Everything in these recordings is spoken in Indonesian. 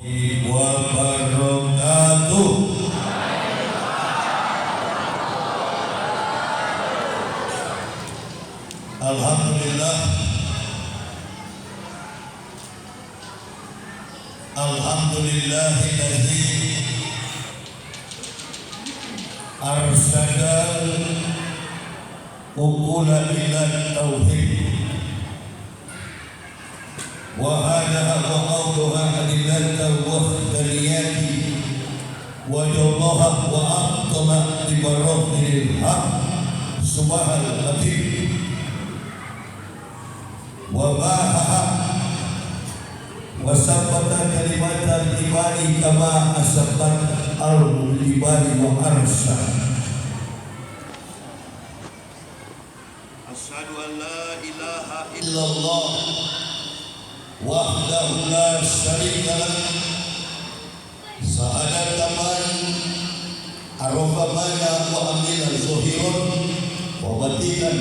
wabarakatuh. Alhamdulillah, alhamdulillahilladzi arsadal uqula ila tauhid wa hadaha wa awdaha adillata wahdaniyati wa jallaha wa aqtama bibarahil haq subhanal latif wa bahaha wa sabbata kalimatal ibadi kama asabbat al-ibadi wa arsa. Asyhadu an la ilaha illallah wahdahu la syarika lah sa'adatan man arafa mana wa amila zahiran wa batinan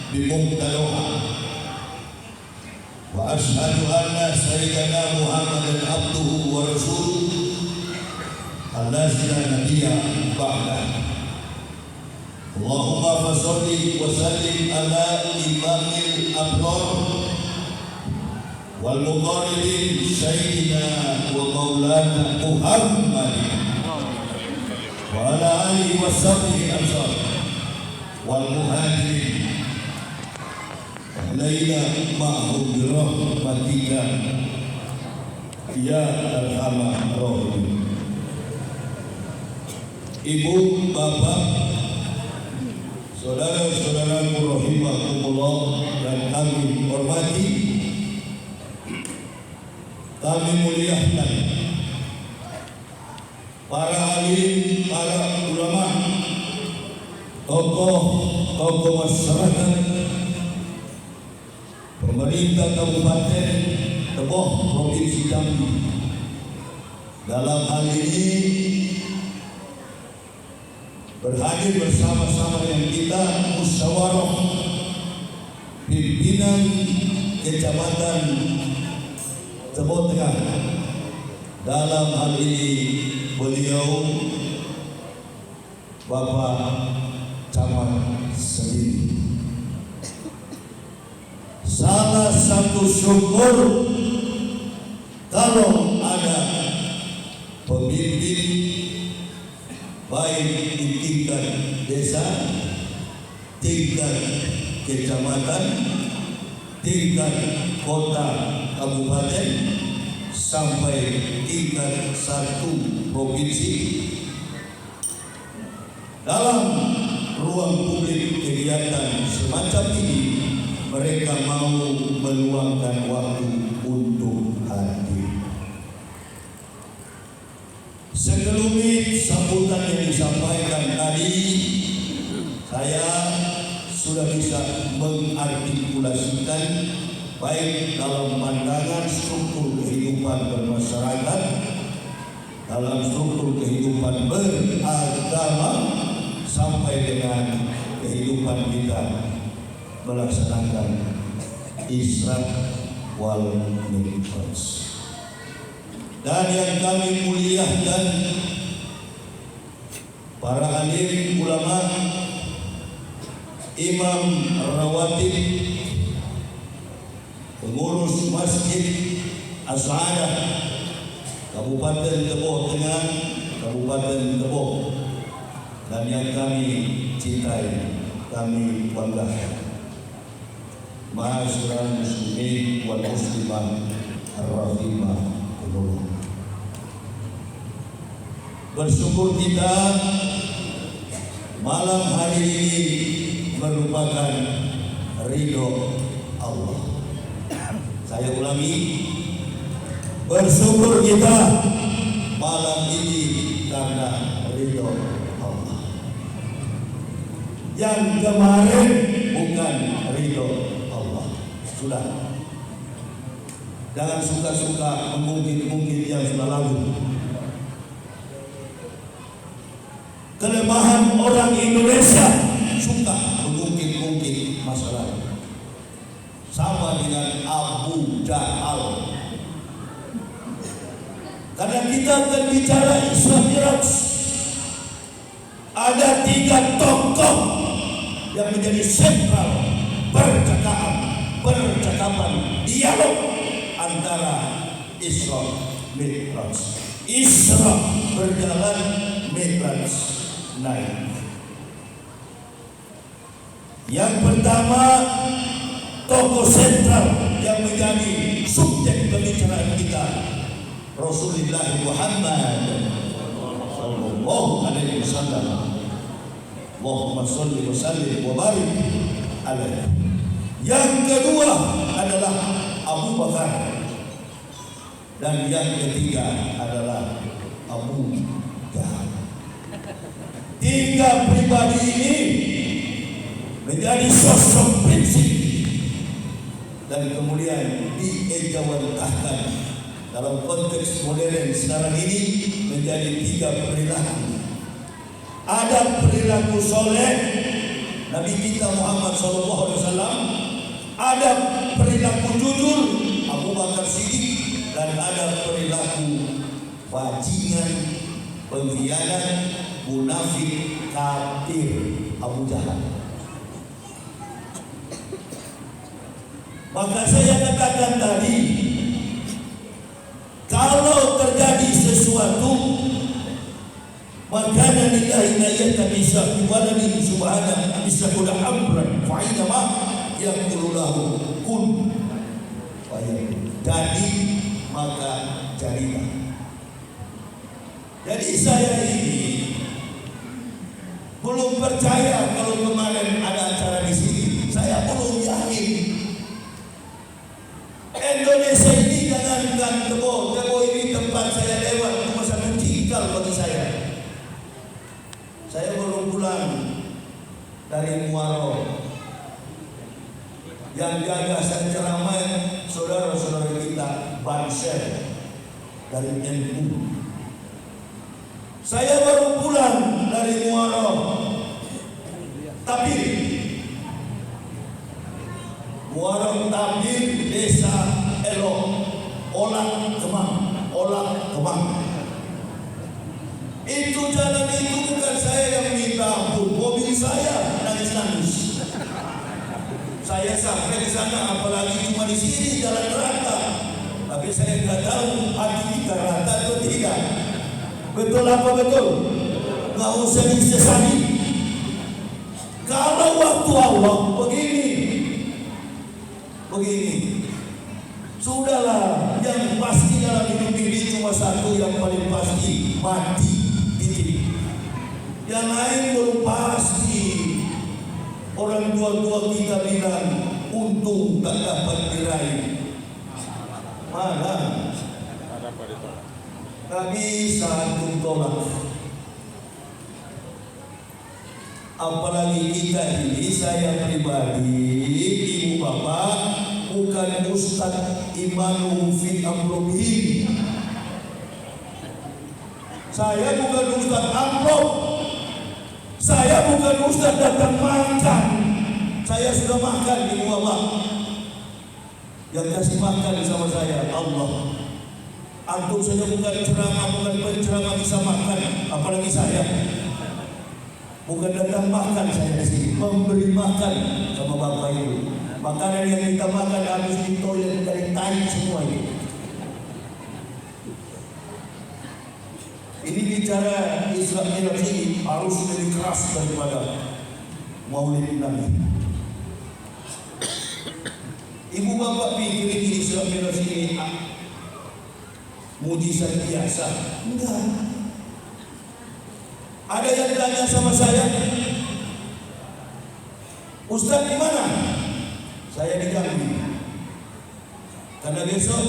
bimubtalaha. Wa ashhadu anna sayyidana Muhammadan abduhu wa rasuluhu allazi la nabiyya ba'dahu. Allahumma fasholli wa sallim ala imamil abrar wal muqarribin sayyidina wa maulana Muhammadin wa ala alihi wa sahbihi ansar wal muhajirin laila ma'hum birahmatika ya arhamar rahimin. Ibu, bapak, saudara-saudaraku rahimakumullah dan kami hormati, kami muliakan para alim, para ulama, tokoh masyarakat, pemerintah Kabupaten Teboh Provinsi Jambi. Dalam hal ini berhadir bersama-sama yang kita musyawarah pimpinan Kecamatan Teboh Tengah. Dalam hal ini beliau Bapak Camat sendiri. Salah satu syukur kalau ada pemimpin baik di tingkat desa, tingkat kecamatan, tingkat kota kabupaten sampai tingkat satu provinsi, dalam ruang publik kegiatan semacam ini mereka mau meluangkan waktu untuk hadir. Sekelumit sambutan yang disampaikan tadi, saya sudah bisa mengartikulasikan baik dalam pandangan struktur kehidupan bermasyarakat, dalam struktur kehidupan beragama, sampai dengan kehidupan kita melaksanakan Isra wal Mi'raj. Dan yang kami muliakan para alim ulama, imam rawatib, pengurus masjid As-Sa'adah Kabupaten Teboh Tengah, Kabupaten Teboh, dan yang kami cintai, kami banggakan, ma'asyiral muslimin wal muslimat ar-rahimakumullah. Bersyukur kita malam hari ini merupakan ridho Allah. Saya ulangi, bersyukur kita malam ini karena ridho Allah. Yang kemarin bukan ridho Allah. Sudah. Jangan suka-suka mengungkit-ungkit yang sudah lalu. Kelemahan orang Indonesia suka mengungkit-ungkit masa lalu. Sama dengan Abu Jahal. Karena kita akan bicara Isra Mi'raj. Ada 3 tokoh yang menjadi sentral percakapan dialog antara Isra Mi'raj. Isra berjalan, Mi'raj naik. Yang pertama, tokoh sentral yang menjadi subjek pembicaraan kita, Rasulullah Muhammad sallallahu alaihi wasallam. Allahumma shalli wa sallim wa barik alaihi. Yang kedua adalah Abu Bakar, dan yang ketiga adalah Abu Jahal. 3 pribadi ini menjadi sosok prinsip dan kemudian diejawantahkan dalam konteks modern sekarang ini menjadi 3 perilaku. Ada perilaku soleh Nabi kita Muhammad SAW, ada perilaku jujur Abu Bakar Siddiq, dan ada perilaku bajingan, pengkhianat, munafik, kafir Abu Jahal. Maka saya katakan tadi, kalau terjadi sesuatu, maka lillahi ayatan isya waladin subhanahu isyahuda amran fa'inama yaqulu lahu kun fayakun. Jadi maka jadilah. Jadi saya ini belum percaya kalau kemarin ada acara di sini. Saya belum yakin. Indonesia ini jangankan Tebo ini tempat saya lewat cuma satu tinggal bagi saya. Saya baru pulang dari Muaro. Yang jaga saya ceramah saudara-saudara kita Banser dari NU. Saya baru pulang dari Muaro. Tapi Muaro Tabir, Desa Elok, Olang Kemang. Itu jalan itu bukan saya yang minta ampun, mobil saya nangis. Saya sampai di sana, apalagi cuma di sini jalan rata. Tapi saya nggak tahu hati kita rata atau tidak. Betul apa betul? Nggak usah disesali. Kalau waktu Allah begini. Sudahlah, yang pasti dalam hidup ini cuma satu yang paling pasti, mati. Titik. Yang lain belum pasti. Orang tua-tua kita bilang untung tak dapat diraih. Mana? Tak bisa antum tolak. Apalagi kita ini, saya pribadi, ibu bapak, bukan Ustaz Imanu fi Amrobihi. Saya bukan Ustaz Amrob. Saya bukan Ustaz datang makan. Saya sudah makan ibu bapak. Yang kasih makan sama saya Allah. Antum saja bukan ceramah, bukan penceramah bisa makan, apalagi saya. Bukan datang makan saya di sini, memberi makan sama bapak ibu. Makanan yang kita makan habis di toilet dari tai semua ini. Ini bicara Isra Mi'raj ini harus lebih keras daripada Maulid Nabi. Ibu bapak pikir ini Isra Mi'raj ini mujizat biasa? Enggak. Ada yang tanya sama saya, Ustaz di mana? Saya di Jambi. Karena besok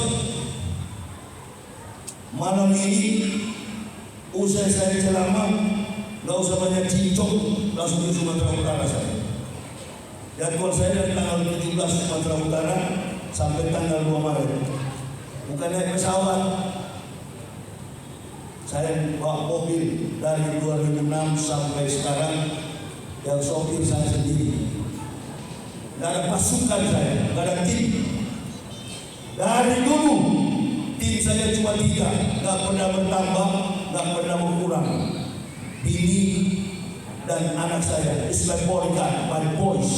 malam ini usai saya ceramah, nggak usah banyak cincong, langsung ke Sumatera Utara saya. Jadwal saya dari tanggal 17 Sumatera Utara sampai tanggal 2 Maret. Bukan naik pesawat. Saya bawa mobil dari 2006 sampai sekarang, yang sopir saya sendiri. Gak ada pasukan saya, gak ada tim. Dari dulu Tim saya cuma 3, nggak pernah bertambah, nggak pernah berkurang. Bini dan anak saya, it's my bodyguard, my boys.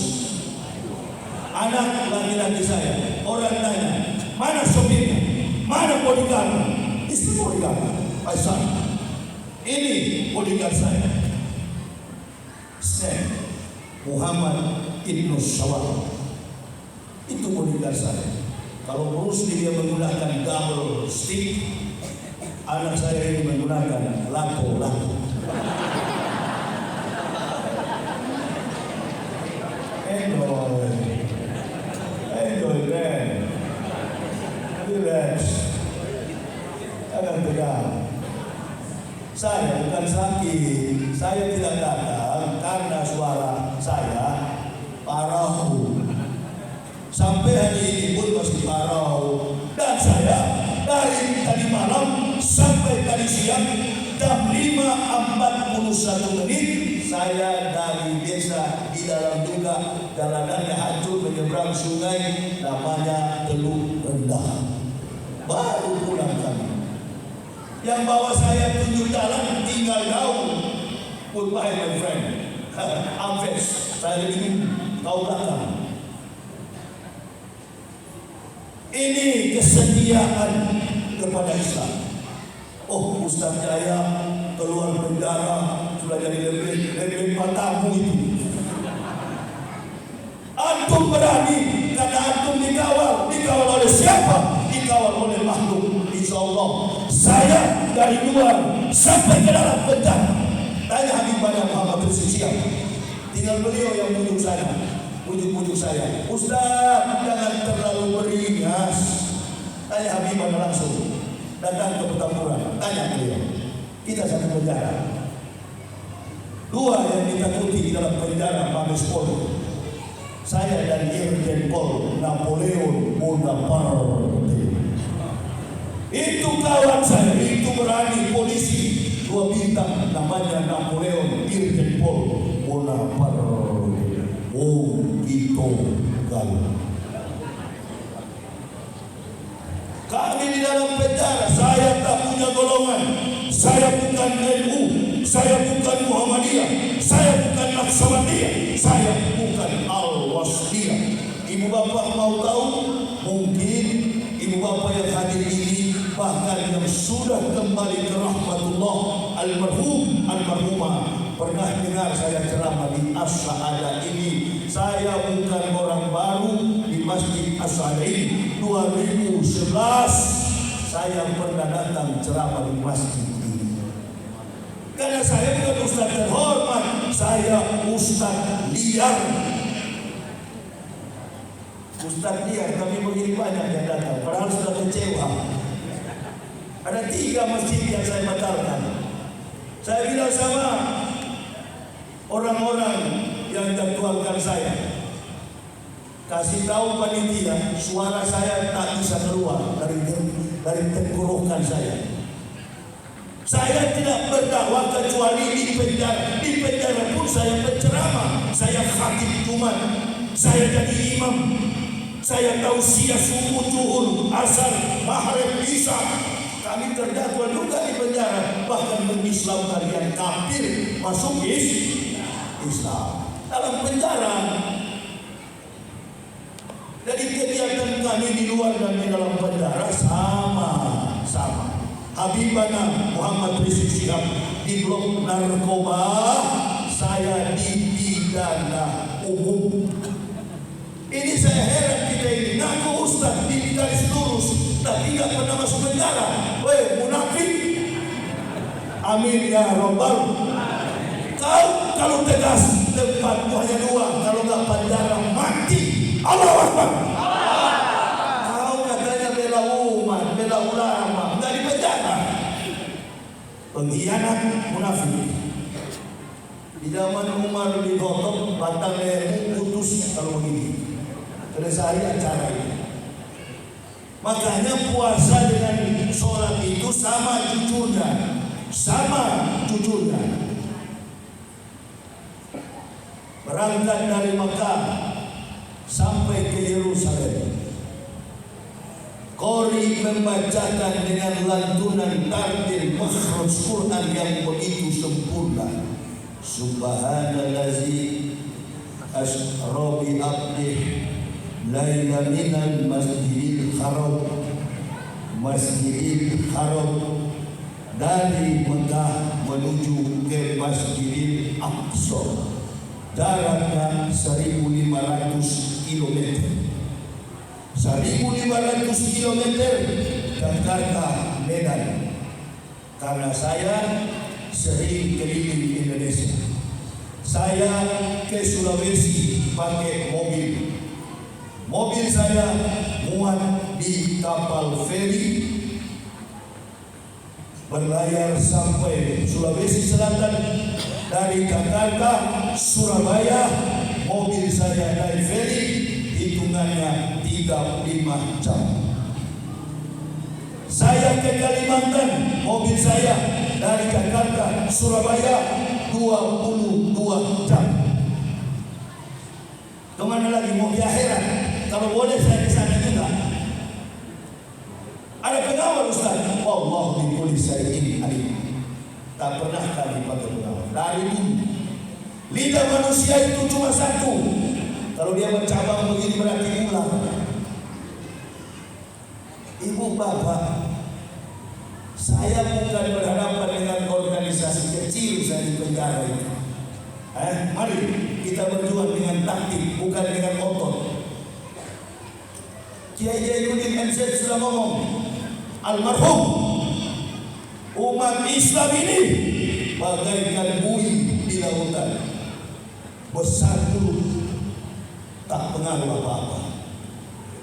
Anak laki-laki saya, orang tanya, mana sopirnya, mana bodyguard? It's the bodyguard, my son. Ini bodyguard saya. Snap Muhammad Ibnu Syawal. Itu bodyguard saya. Kalau Bruce Lee dia menggunakan double stick, anak saya ini menggunakan lato. Enjoy, man. Relax. Jangan tegang. Saya bukan sakit. Saya tidak datang karena suara saya parau. Sampai hari ini pun masih parau. Dan saya dari tadi malam sampai tadi siang jam 5.41 saya dari desa di dalam juga jalanannya hancur menyeberang sungai namanya Teluk Rendah. Baru pulang kami. Yang bawa saya tunjuk jalan tinggal jauh. Goodbye my friend. Amfes. Saya ingin kau belakang. Ini kesetiaan kepada Islam. Oh, Ustaz Jaya keluar penjara sudah jadi lebih matamu itu. Antum berani karena antum dikawal oleh siapa? Dikawal oleh makhluk. Insya Allah saya dari luar sampai ke dalam penjara. Tanya Habib Banyak Muhammad Rizik Syihab. Tinggal beliau yang pujuk saya. Ustaz, jangan terlalu beringas. Tanya Habib Banyak langsung. Datang ke Petamburan, tanya beliau. Kita satu penjara. 2 yang ditakuti di dalam penjara Mabes Polri. Saya dan Irjen Pol Napoleon Bonaparte. Itu kawan saya, itu berani polisi 2 bintang namanya Napoleon Irjen Pol Bonaparte. Oh, gitu galau. Kami di dalam penjara, saya tak punya golongan. Saya bukan NU, saya bukan Muhammadiyah, saya bukan Naqsabandiyah, saya bukan Al-Wasliyah. Ibu bapak mau tahu? Mungkin ibu bapak yang hadir ini bahkan yang sudah kembali ke rahmatullah, almarhum, almarhumah pernah dengar saya ceramah di As-Sa'adah ini. Saya bukan orang baru di Masjid As-Sa'adah ini. 2011 saya pernah datang ceramah di masjid ini. Karena saya bukan ustaz terhormat, saya ustaz liar. Ustaz liar, kami begini banyak yang datang, padahal sudah kecewa. Ada 3 masjid yang saya batalkan. Saya bilang sama orang-orang yang jadwalkan saya, kasih tahu panitia, suara saya tak bisa keluar dari tenggorokan saya. Saya tidak berdakwah kecuali di penjara. Di penjara pun saya berceramah. Saya khatib Jumat. Saya jadi imam. Saya tausiah subuh, zuhur, asar, maghrib, isya. Kami terdakwa juga di penjara. Bahkan mengislamkan yang kafir masuk Islam dalam penjara. Jadi kegiatan kami di luar dan di dalam penjara sama. Habibana Muhammad Rizik Syihab di blok narkoba, saya dipidana umum. Ini saya heran kita ini ngaku ustaz di garis lurus tapi tidak pernah masuk penjara. Weh, munafik. Amin ya Rabbal. Kau kalau tegas tempatmu hanya 2, kalau nggak penjara mati. Allahu Akbar. Kau katanya bela umat, bela ulama, nggak di penjara. Pengkhianat, munafik. Di zaman Umar bin Khattab, batang lehermu putus kalau begini. Selesai acara ini. Makanya puasa dengan sholat itu sama jujurnya. Berangkat dari Makkah sampai ke Yerusalem. Qori membacakan dengan lantunan tartil makhraj Quran yang begitu sempurna. Subhanallazi asra bi abdih laila minal masjidil haram dari Mekah menuju ke Masjidil Aqsa, jaraknya 1.500 km. 1.500 km Jakarta Medan. Karena saya sering keliling Indonesia. Saya ke Sulawesi pakai mobil. Mobil saya muat di kapal feri, berlayar sampai Sulawesi Selatan. Dari Jakarta Surabaya mobil saya naik feri, hitungannya 35 jam. Saya ke Kalimantan, mobil saya dari Jakarta Surabaya 22 jam. Kemana lagi mau ke akhirat? Kalau boleh saya ke sana juga. Ada pengawal Ustaz. Allah bi kulli syai'in alim. Tak pernah kami pakai pengawal. Dari dulu. Lidah manusia itu cuma satu. Kalau dia bercabang begini berarti ular. Ibu bapak, saya bukan berhadapan dengan organisasi kecil saya di penjara itu. Mari kita berjuang dengan taktik, bukan dengan otot. Kiai Jainuddin MZ sudah ngomong, almarhum, umat Islam ini bagaikan buih di lautan, besar dulu, tak pengaruh apa-apa.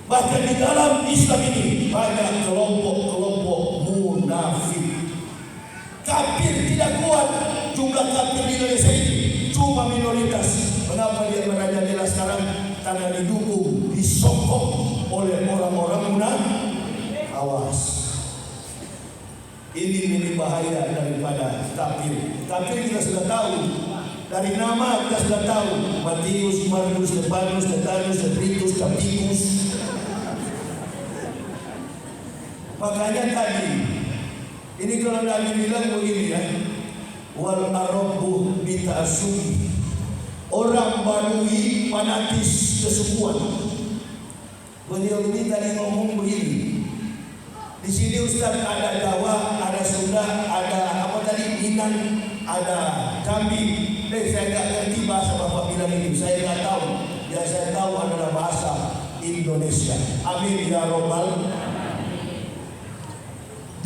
Bahkan di dalam Islam ini banyak kelompok-kelompok munafik. Kafir tidak kuat, jumlah kafir di Indonesia ini cuma minoritas. Kenapa dia merajalela sekarang? Karena didukung, disokong oleh orang-orang munafik. Awas, ini lebih bahaya daripada kafir. Kafir kita sudah tahu, dari nama kita sudah tahu, Matius, Markus, Stefanus, Stetanus, Petrus, Capicus. Makanya tadi ini kalau Nabi bilang begini ya, wal arabu bita'assub, orang Badui fanatis kesukuan. Beliau ini tadi ngomong begini. Di sini Ustaz ada Jawa, ada Sunda, ada apa tadi, Minang, ada Jambi. Saya nggak ngerti bahasa bapak bilang itu, saya nggak tahu. Yang saya tahu adalah bahasa Indonesia. Amin ya robbal.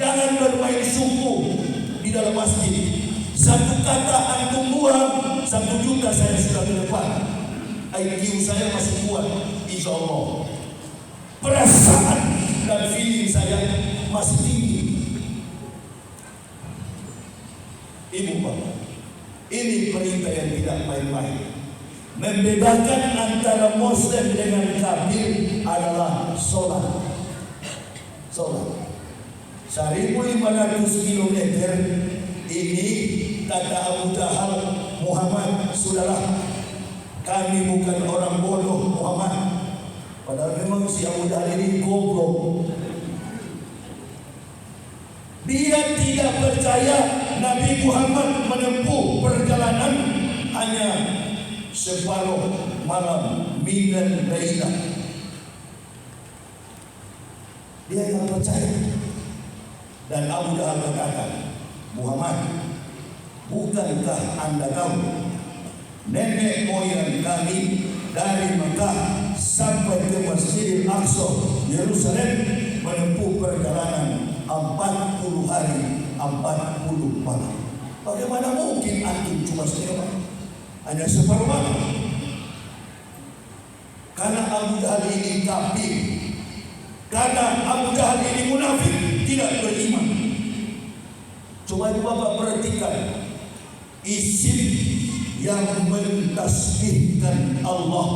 Jangan bermain suku di dalam masjid. Satu kata antum buang, 1 juta saya sudah ke depan. IQ saya masih kuat, insya Allah. Perasaan dan feeling saya masih tinggi. Ibu bapak, ini perintah yang tidak main-main. Membedakan antara Muslim dengan kafir adalah sholat. 1.500 km ini kata Abu Jahal, Muhammad, sudahlah, kami bukan orang bodoh Muhammad. Padahal memang si Abu Jahal ini goblok. Dia tidak percaya Nabi Muhammad menempuh perjalanan hanya separuh malam, minan lailah. Dia tidak percaya. Dan Abu Jahal berkata, Muhammad, bukankah Anda tahu nenek moyang kami dari Mekah sampai ke Masjidil Aqsa Yerusalem menempuh perjalanan 40 hari 40 malam. Bagaimana mungkin antum cuma setengah, hanya separuh malam? Karena Abu Jahal ini kafir, karena Abu Jahal ini munafik, tidak beriman. Coba bapak perhatikan isim yang mentasbihkan Allah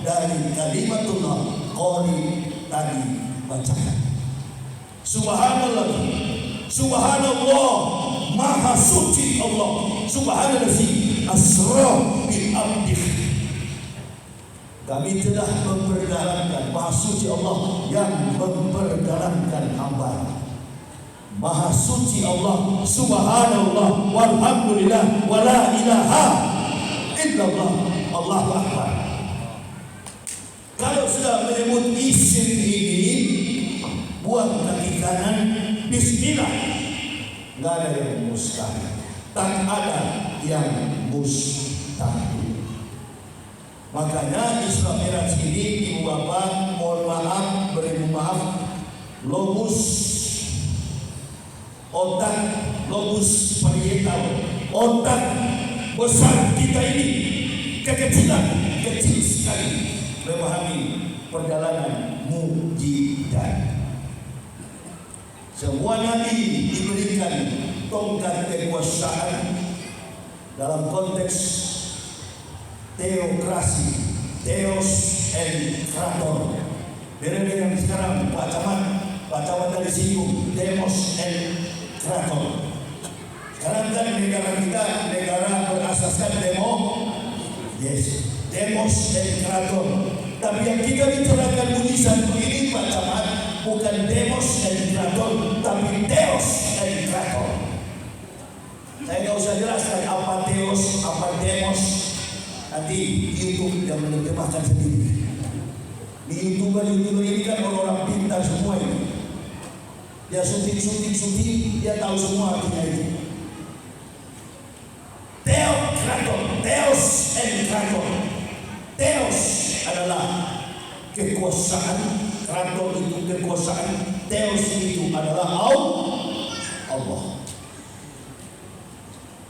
dari kalimatullah qori tadi bacakan. Subhanallah, subhanallah, maha suci Allah, subhanallah asra bil abdih. Kami telah memperdalamkan, Maha Suci Allah yang memperdalamkan hamba. Maha Suci Allah, Subhanallah, walhamdulillah, wala ilaha illallah, Allahu Akbar. Kalau sudah menyebut isim ini, buang kaki kanan, bismillah. Nggak ada yang mustahil, tak ada yang mustahil. Makanya Isra Mi'raj ini, ibu bapak, mohon maaf, beribu maaf, lobus otak, lobus parietal, otak besar kita ini kekecilan, kecil sekali memahami perjalanan mukjizat. Semua nabi diberikan tongkat kekuasaan dalam konteks teokrasi, Theos and Krator. Beda dengan sekarang Pak Camat dari singgung Demos and Krator. Sekarang kan negara kita negara berasaskan yes, Demos and Krator. Tapi yang kita bicarakan mujizat begini Pak Camat, bukan Demos and Krator, tapi Theos and Krator. Saya nggak usah jelaskan apa Theos, apa Demos. Nanti YouTube yang menerjemahkan sendiri. Di YouTuber ini kan orang-orang pintar semua ini. Dia syuting, dia tahu semua artinya itu. Theos and Krator. Theos adalah kekuasaan, Krator itu kekuasaan, Theos itu adalah Allah.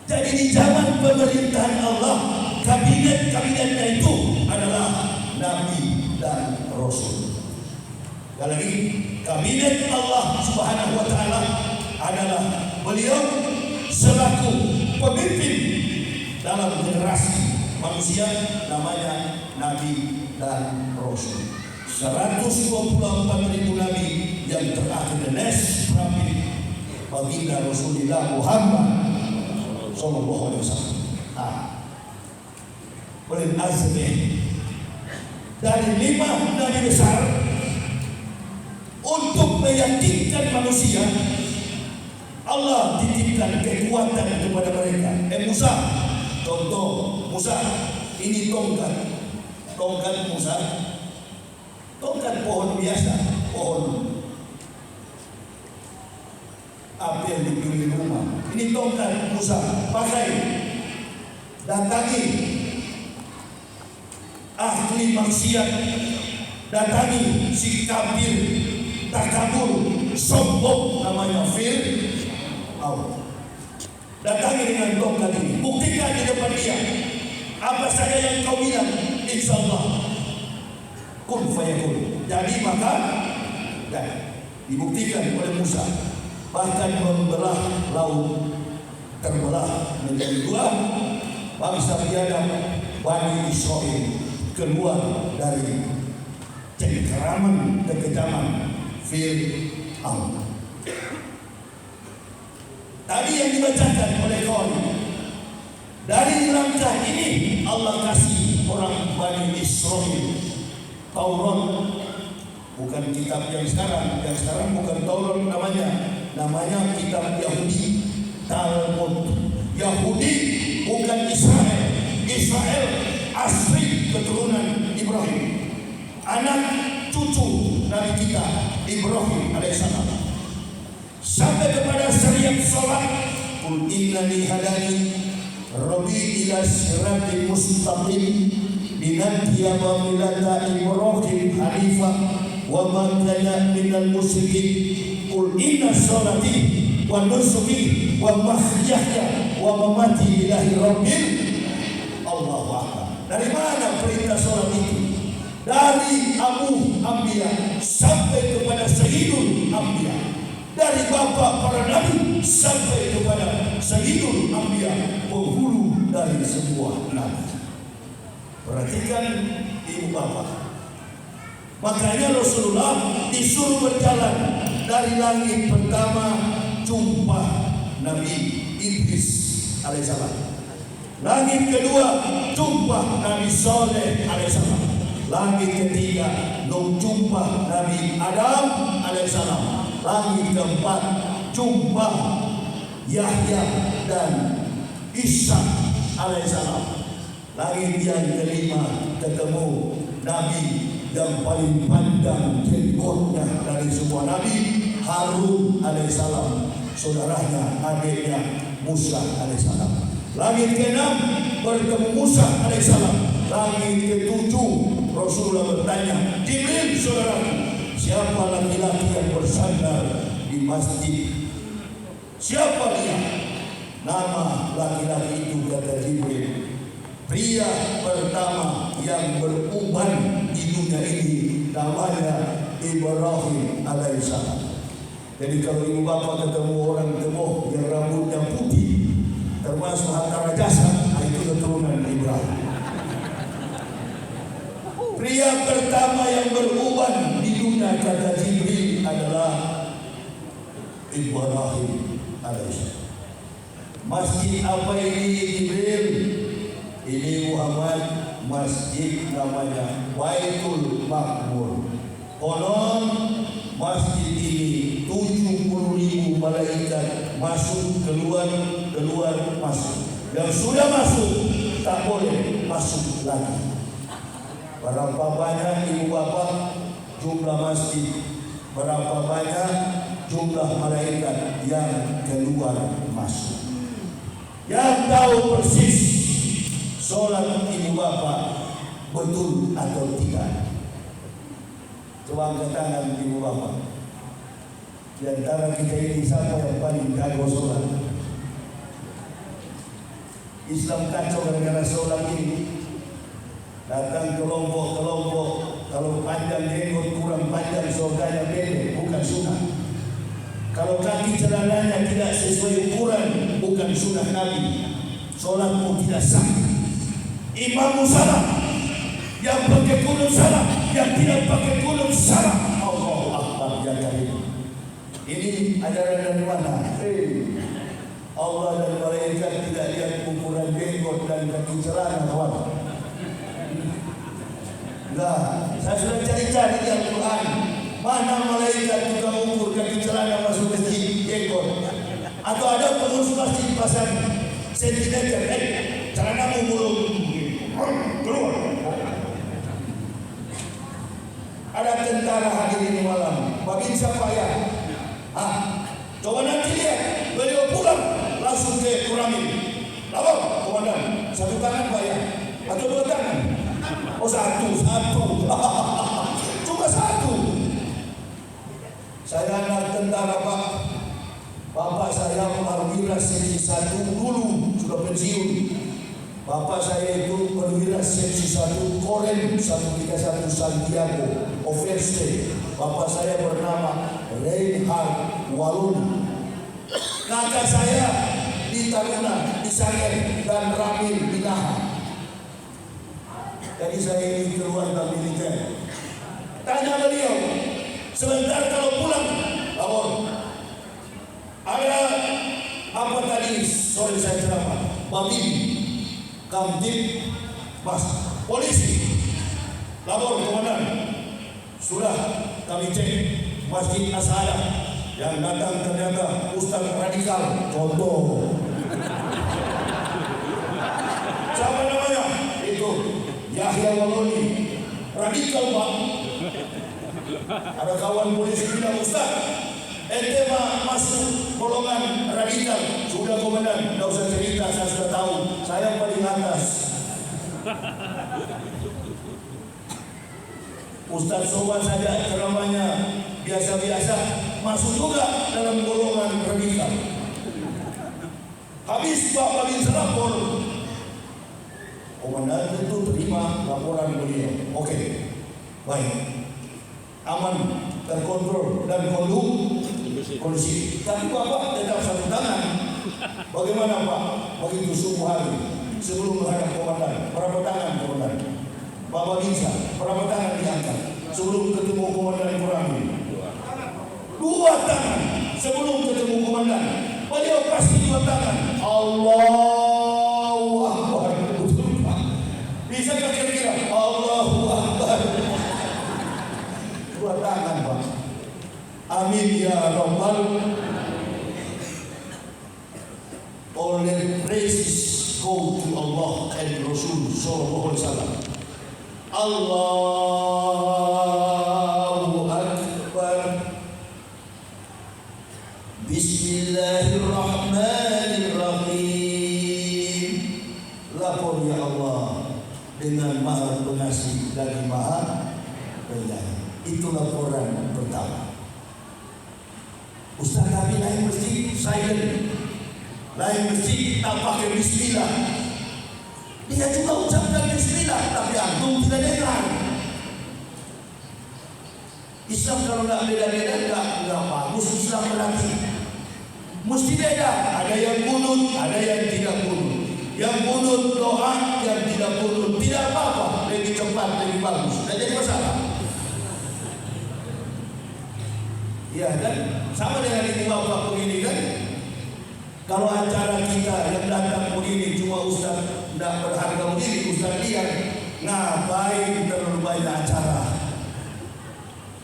Jadi di zaman pemerintahan Allah, kabinet-kabinetnya itu adalah Nabi dan Rasul. Sekali lagi, kabinet Allah Subhanahu wa Ta'ala adalah beliau selaku pemimpin dalam generasi manusia, namanya Nabi dan Rasul. 124.000 Nabi yang terakhir the next prophet baginda Rasulullah Muhammad Sallallahu Alaihi Wasallam. Oleh azmi dari 5 nabi besar untuk meyakinkan manusia, Allah titipkan kekuatan kepada mereka. Musa, contoh Musa, ini tongkat Musa, tongkat pohon biasa, pohon apa yang dipilih rumah. Ini tongkat Musa, pakai, datangi ahli maksiat, datangi si kafir, takabur, sombong, namanya Fir'aun. Datangi dengan tongkat ini, buktikan di depan dia apa saja yang kau bilang, insya Allah kun fayakun, jadi maka dibuktikan oleh Musa. Bahkan membelah laut, terbelah menjadi 2, bangsa biadab Bani Israel keluar dari cengkeraman kekejaman Fir'aun. Tadi yang dibacakan oleh Qori, dari langkah ini Allah kasih orang Bani Israel Taurat, bukan kitab yang sekarang bukan Taurat namanya kitab Yahudi, Talmud. Yahudi bukan Israel asli keturunan Ibrahim, anak cucu Nabi kita Ibrahim alaihissalam, sampai kepada syariat salat. Qul innani hadani rabbi ila siratin mustaqim binadiya wa millata Ibrahim hanifah wa ma kana minal musyrikin. Qul inna sholati wa nusuki wa mahyaya wa mamati lillahi rabbil Allahu akbar. Dari mana perintah sholat itu? Dari Abu Anbiya sampai kepada Sayyidul Anbiya, dari bapak para nabi sampai kepada Sayyidul Anbiya, penghulu dari semua nabi. Perhatikan ibu bapak. Makanya Rasulullah disuruh berjalan dari langit pertama, jumpa Nabi Idris alaihissalam. Langit kedua, jumpa Nabi Saleh alaihissalam. Langit ketiga, Nuh jumpa Nabi Adam alaihissalam. Langit keempat, jumpa Yahya dan Isa alaihissalam. Langit yang kelima, ketemu Nabi yang paling panjang jenggotnya dari semua Nabi, Harun alaihissalam, saudaranya, adiknya Musa alaihissalam. Langit keenam, bertemu Musa alaihissalam. Langit ketujuh, Rasulullah bertanya, Jibril saudaraku, siapa laki-laki yang bersandar di masjid? Siapa dia? Nama laki-laki itu, kata Jibril, pria pertama yang beruban di dunia ini, namanya Ibrahim alaihissalam. Jadi kalau ibu bapak ketemu orang gemuk yang rambutnya putih, termasuk antara jasad, itu keturunan Ibrahim. Pria pertama yang beruban di dunia, kata Jibril, adalah Ibrahim alaihissalam. Masjid apa ini Jibril? Ini Muhammad, masjid namanya Baitul Makmur. Konon masjid ini 70.000 malaikat masuk keluar masuk. Yang sudah masuk tak boleh masuk lagi. Berapa banyak ibu bapak jumlah masjid, berapa banyak jumlah malaikat yang keluar masuk. Yang tahu persis sholat ibu bapak betul atau tidak? Coba angkat tangan ibu bapak. Di antara kita ini siapa yang paling jago sholat? Islam kacau gara-gara sholat ini. Datang kelompok-kelompok, kalau panjang jenggot kurang panjang surganya pendek, bukan sunnah. Kalau kaki celananya tidak sesuai ukuran, bukan sunnah Nabi. Sholatmu tidak sah. Imammu salah, yang pakai kunut salah, yang tidak pakai kunut salah. Allahu Akbar ya karim. Ini ajaran dari mana? Allah dan malaikat tidak lihat ukuran jenggot dan kaki celana, kawan. Nah, saya sudah cari-cari di Al-Quran, mana malaikat tukang ukur kaki celana masuk masjid jenggot. Atau ada pengurus masjid pasang sentimeter, celanamu belum keluar. Ada tentara hadir ini malam, bagi siapa ya? Coba nanti lihat, beliau pulang langsung ke Kuramil. Lapor, komandan, satu tangan Pak ya, atau dua tangan? Oh satu, cuma satu. Saya anak tentara Pak. Bapak saya perwira seksi 1 dulu, sudah pensiun. Bapak saya itu perwira seksi 1 Korem 131 Santiago, Overste. Bapak saya bernama Reinhard Walun. Kakak saya di Taruna, di Sangir dan Ramil di Naha. Jadi saya ini keluarga militer. Tanya beliau, sebentar kalau pulang, lapor. Ada apa tadi sore saya ceramah? Babin, Kamtib, Mas, polisi. Lapor komandan. Sudah kami cek Masjid Asada yang datang ternyata Ustaz radikal. Contoh. Siapa namanya? Itu Yahya Waloni, radikal Pak. Ada kawan polisi bilang, Ustaz, ente masuk golongan radikal. Sudah komandan, tidak usah cerita, saya sudah tahu. Saya paling atas. Ustaz Soban saja ceramahnya biasa-biasa, masuk juga dalam golongan radikal. Habis Pak Babin selapor, komandan itu terima laporan beliau. Oke, baik, aman, terkontrol dan kondusif. Tapi Bapak tetap satu tangan. Bagaimana Pak? Begitu subuh hari sebelum menghadap komandan, berapa tangan komandan? Bapak bisa, berapa tangan diangkat sebelum ketemu komandan Kurami? 2 tangan sebelum ketemu komandan. Beliau pasti 2 tangan. Allahu Akbar. Bisa kira-kira Allahu Akbar. Amin ya Rabbal. All praises go to Allah and Rasul sallallahu alaihi wasallam. Allahu Akbar. Bismillahirrahmanirrahim. Lapor ya Allah dengan Maha Pengasih dan Maha Penyayang. Itu laporan pertama. Ustaz kami lain mesti silent, lain mesti tak pakai bismillah. Dia juga ucapkan bismillah, tapi antum tidak dengar. Islam kalau nggak beda-beda nggak bagus. Islam berarti mesti beda. Ada yang kunut, ada yang tidak kunut. Yang kunut doa, yang tidak kunut tidak apa-apa. Lebih cepat, lebih bagus. Tidak jadi masalah. Iya kan? Sama dengan ibu bapak begini kan? Kalau acara kita yang datang begini cuma ustaz tidak berharga begini, ustaz lihat ngapain terlalu banyak acara?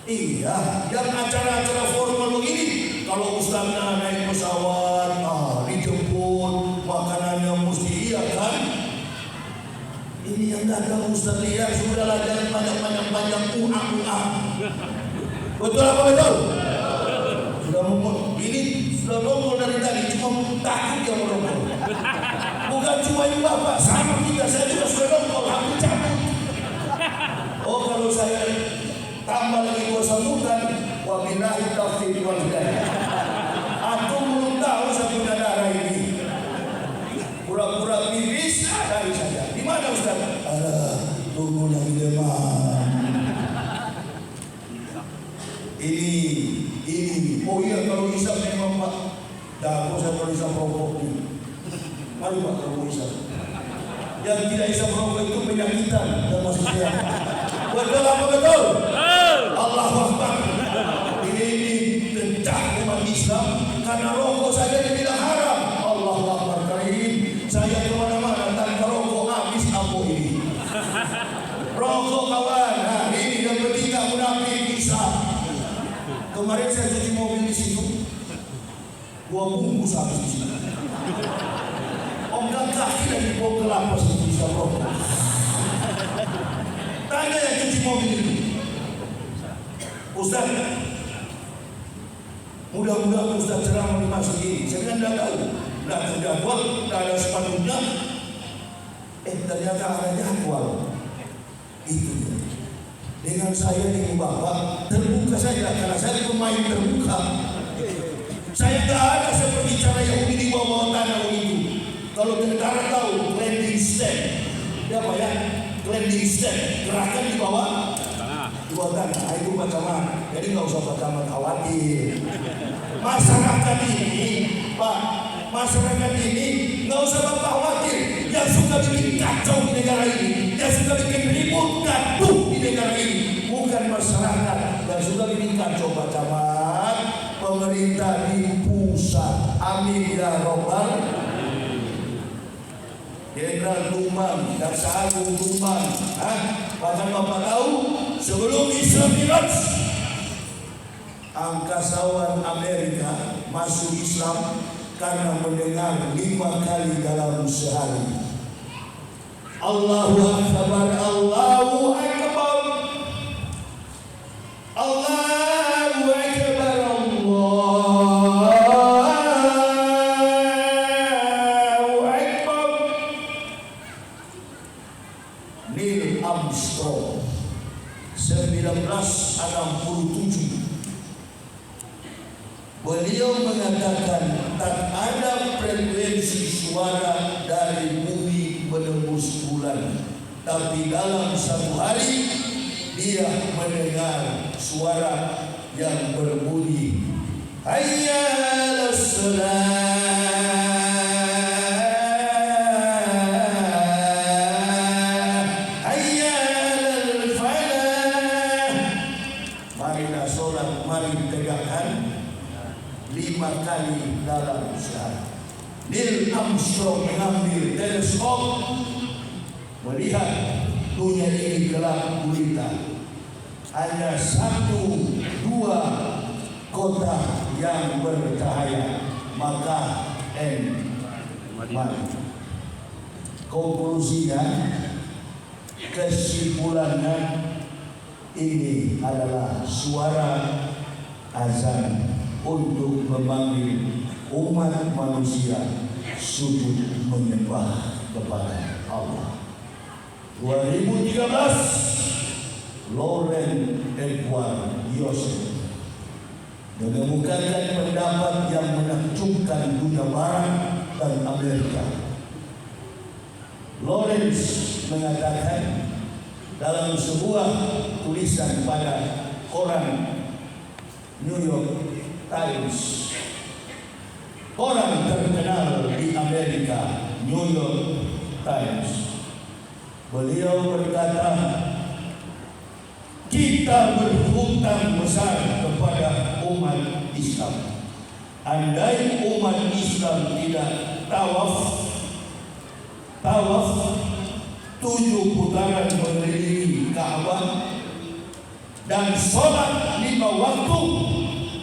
Iya, yang acara-acara formal begini, kalau ustaznya naik pesawat, dijemput, makanannya mesti iya kan? Ini yang datang ustaz lihat sudahlah, jangan banyak-banyak Betul apa betul? Sudah ngomong, ini sudah nongol dari tadi, cuma takut yang nongol. Bukan cuma ibu bapak, sama kita, saya juga sudah nongol, aku cabut. Oh kalau saya tambah lagi dua sambutan, wabillahi taufiq wal hidayah. Aku belum tahu saya punya darah ini. Pura-pura pipis, cari saja. Di mana Ustaz? Tunggu lagi demam. Ini. Oh iya, kalau isap memang Pak. Dah, saya kalau isap rokok ini. Mari Pak, kalau isap. Yang tidak isap rokok itu penyakitan dan masih sehat. Betul apa betul? Allahu Akbar. Ini kencang umat Islam karena rokok saja dibilang haram. Allahu Akbar karim. Saya kemana-mana tanpa rokok habis ampuh ini. Rokok kawan. Nah, ini yang bertiga munafik bisa. Kemarin saya cuci mobil di situ, 2 bungkus habis di situ. Ongkang kaki lagi bawa kelapa bisa rokok. Tanya yang cuci mobil itu, Ustaz, mudah-mudahan Ustaz ceramah di masjid ini. Saya tidak tahu, tidak terjadwal, tidak ada sepatutnya. Ternyata ada jadwal. Itu dia. Dengan saya dengan bapak terbuka saja karena saya pemain terbuka. Saya tidak ada seperti cara Yahudi di bawah tanah itu. Kalau tentara tahu landing stand, apa ya? Landing stand, gerakan di bawah tanah. Itu macam-macam. Jadi nggak usah pertama khawatir. Masyarakat ini, Pak, masyarakat ini nggak usah bapak khawatir. Yang suka bikin kacau di negara ini, yang suka bikin ribut gaduh di negara ini, bukan masyarakat. Yang suka bikin kacau macam-macam pemerintah di pusat. Amin ya Rabbal. Jenderal Tumbang, Jaksa Agung Tumbang. Bahkan bapak tahu sebelum Islam Iraq, angkasawan Amerika masuk Islam karena mendengar 5 kali dalam sehari. Allahu Akbar, Allahu Akbar, Allahu Akbar, Allahu Akbar. Neil Armstrong 1967. Beliau mengatakan tak ada frekuensi suara dari bumi menembus bulan, tapi dalam satu hari dia mendengar suara yang berbunyi hayya 'alas salah, hayya 'alal falah. Marilah solat, mari tegakkan 5 kali dalam sehari. Neil Armstrong mengambil teleskop melihat dunia ini gelap gulita. Hanya 1, 2, kota yang bercahaya, Makkah dan Madinah. Konklusinya, kesimpulannya, ini adalah suara azan untuk memanggil umat manusia sujud menyembah kepada Allah. 2013, Loren Edward Yosef mengemukakan pendapat yang menakjubkan dunia Barat dan Amerika. Lawrence mengatakan dalam sebuah tulisan pada koran New York Times, koran terkenal di Amerika, New York Times. Beliau berkata, kita berhutang besar kepada umat Islam. Andai umat Islam tidak tawaf 7 putaran mengelilingi Ka'bah dan sholat 5 waktu,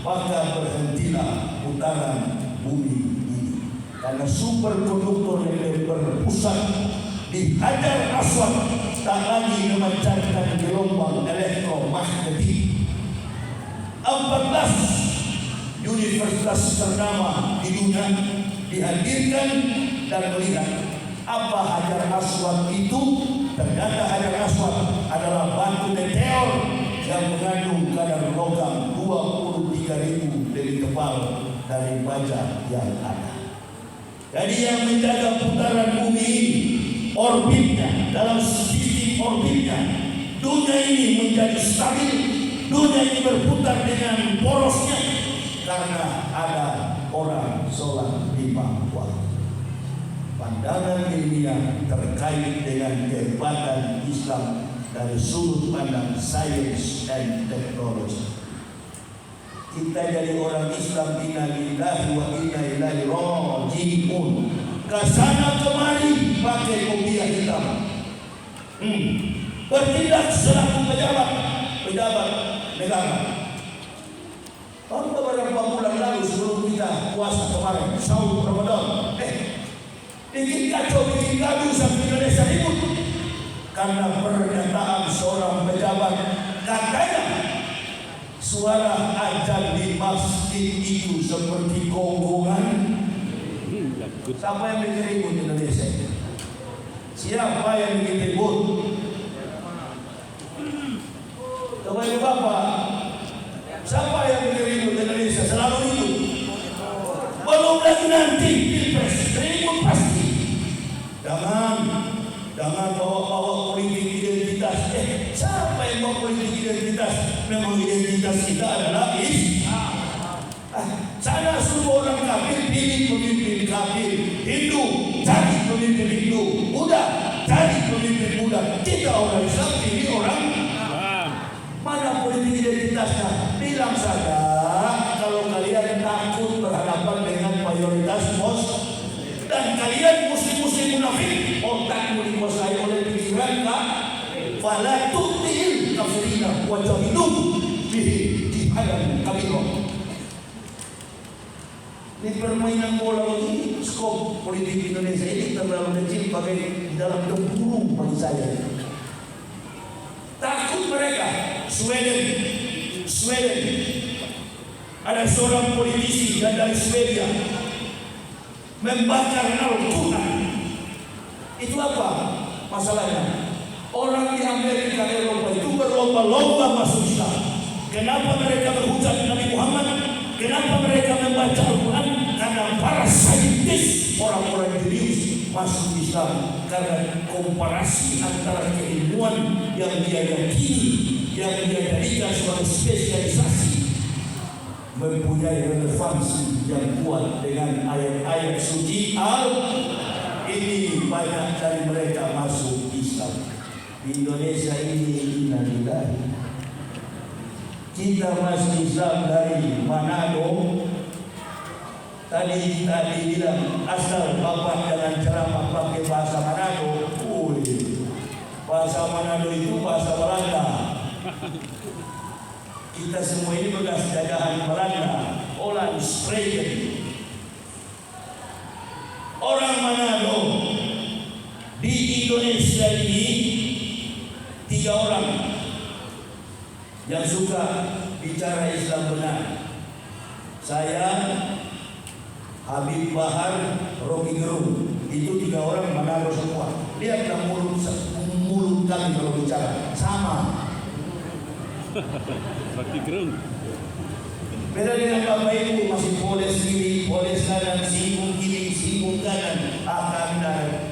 maka berhentilah putaran bumi ini. Karena superkonduktor yang berpusat di Hajar Aswad tak lagi memancarkan gelombang elektromagnetik. 14 universitas ternama di dunia dihadirkan dan melihat apa Hajar Aswad itu. Ternyata Hajar Aswad adalah batu meteor yang mengandung kadar logam 23.000 lebih tebal dari baja yang ada. Jadi yang menjaga putaran bumi ini, orbitnya, dalam sistem orbitnya, dunia ini menjadi stabil, dunia ini berputar dengan porosnya karena ada orang sholat 5 waktu. Pandangan ilmiah terkait dengan kehebatan Islam dari sudut pandang sains dan teknologi. Kita jadi orang Islam, inna lillahi wa inna ilaihi raji'un. Kesana kemari pakai kopiah hitam, bertindak selaku pejabat negara. Beberapa bulan lalu sebelum kita puasa kemarin, sahur Ramadan, bikin kacau, bikin gaduh sampai Indonesia ribut karena pernyataan seorang pejabat. Katanya suara azan di masjid itu seperti gonggongan. Siapa yang bikin ribut di Indonesia? Siapa yang bikin ribut? Kepada Bapak, siapa yang bikin ribut di Indonesia? Selalu itu. Belum lagi nanti pilpres, ribut pasti. Jangan bawa politik identitas. Siapa yang bawa politik identitas? Memang identitas kita adalah Islam. Sana semua orang kafir pilih pemimpin kafir. Hindu cari pemimpin Hindu. Buddha cari pemimpin Buddha. Kita orang Islam pilih orang. Mana politik identitasnya? Bilang saja kalau kalian takut berhadapan dengan mayoritas Muslim dan kalian muslim munafik, otakmu dikuasai oleh pikiran fala tu'til kafirina wa jahidum bihi jihadan kabira. Ini permainan bola ini, skop politik Indonesia ini terlalu kecil pakai di dalam tempurung bagi saya. Takut mereka. Sweden ada seorang politisi dari Swedia membakar Al-Quran. Itu apa masalahnya? Orang di Amerika, Eropa itu berlomba-lomba masuk Islam. Kenapa mereka berhujat Nabi Muhammad? Kenapa mereka membaca Al-Quran? Karena para saintis, orang-orang jenius masuk Islam. Karena komparasi antara keilmuan yang dia yakini, yang dia jadikan sebagai spesialisasi, mempunyai relevansi yang kuat dengan ayat-ayat suci ini. Banyak dari mereka masuk Islam. Indonesia ini innalillahi. Kita masuk Islam dari Manado. Tadi bilang asal Bapak jangan ceramah pakai bahasa Manado. Bahasa Manado itu bahasa Belanda. Kita semua ini bekas jajahan Belanda, Holland, Springen. Orang Manado di Indonesia ini 3 orang yang suka bicara Islam benar. Saya, Habib Bahar, Rocky Gerung. Itu 3 orang Manado semua. Lihatlah mulut kami kalau bicara sama. Rocky Gerung. Beda dengan Bapak Ibu masih poles kiri, poles kanan, singgung kiri, singgung kanan. Kami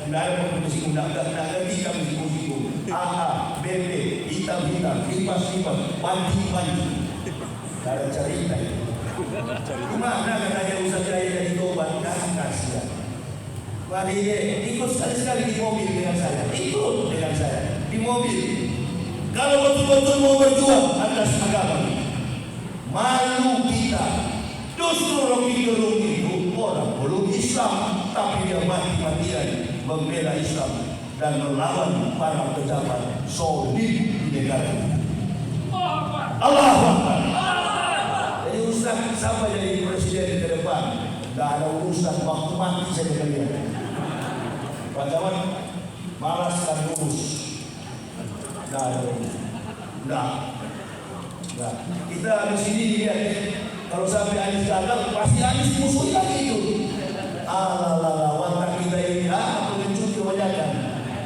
tidak ada singgung, tidak ngerti kami singgung. BP, hitam-hitam, lipas-lipas, panji-panji. Tidak ada cerita itu. Gimana katanya Ustaz Jaya dari Tobat? Kasihan. Pak Dede, ikut sekali-sekali di mobil dengan saya. Ikut dengan saya di mobil. Kalau betul-betul mau berjuang atas agama, malu kita. Justru Rocky Gerung itu orang belum Islam, tapi dia mati-matian membela Islam dan melawan para pejabat Saudi di negara ini. Allahu Akbar. Jadi Ustaz sampai jadi presiden ke depan, tidak ada urusan waktu mati saja kalian. Pejabat malas dan lurus. Nah, kita di sini lihat kalau sampai Anies gagal, pasti Anies musuh lagi itu. Watak kita ini pengecut kebanyakan.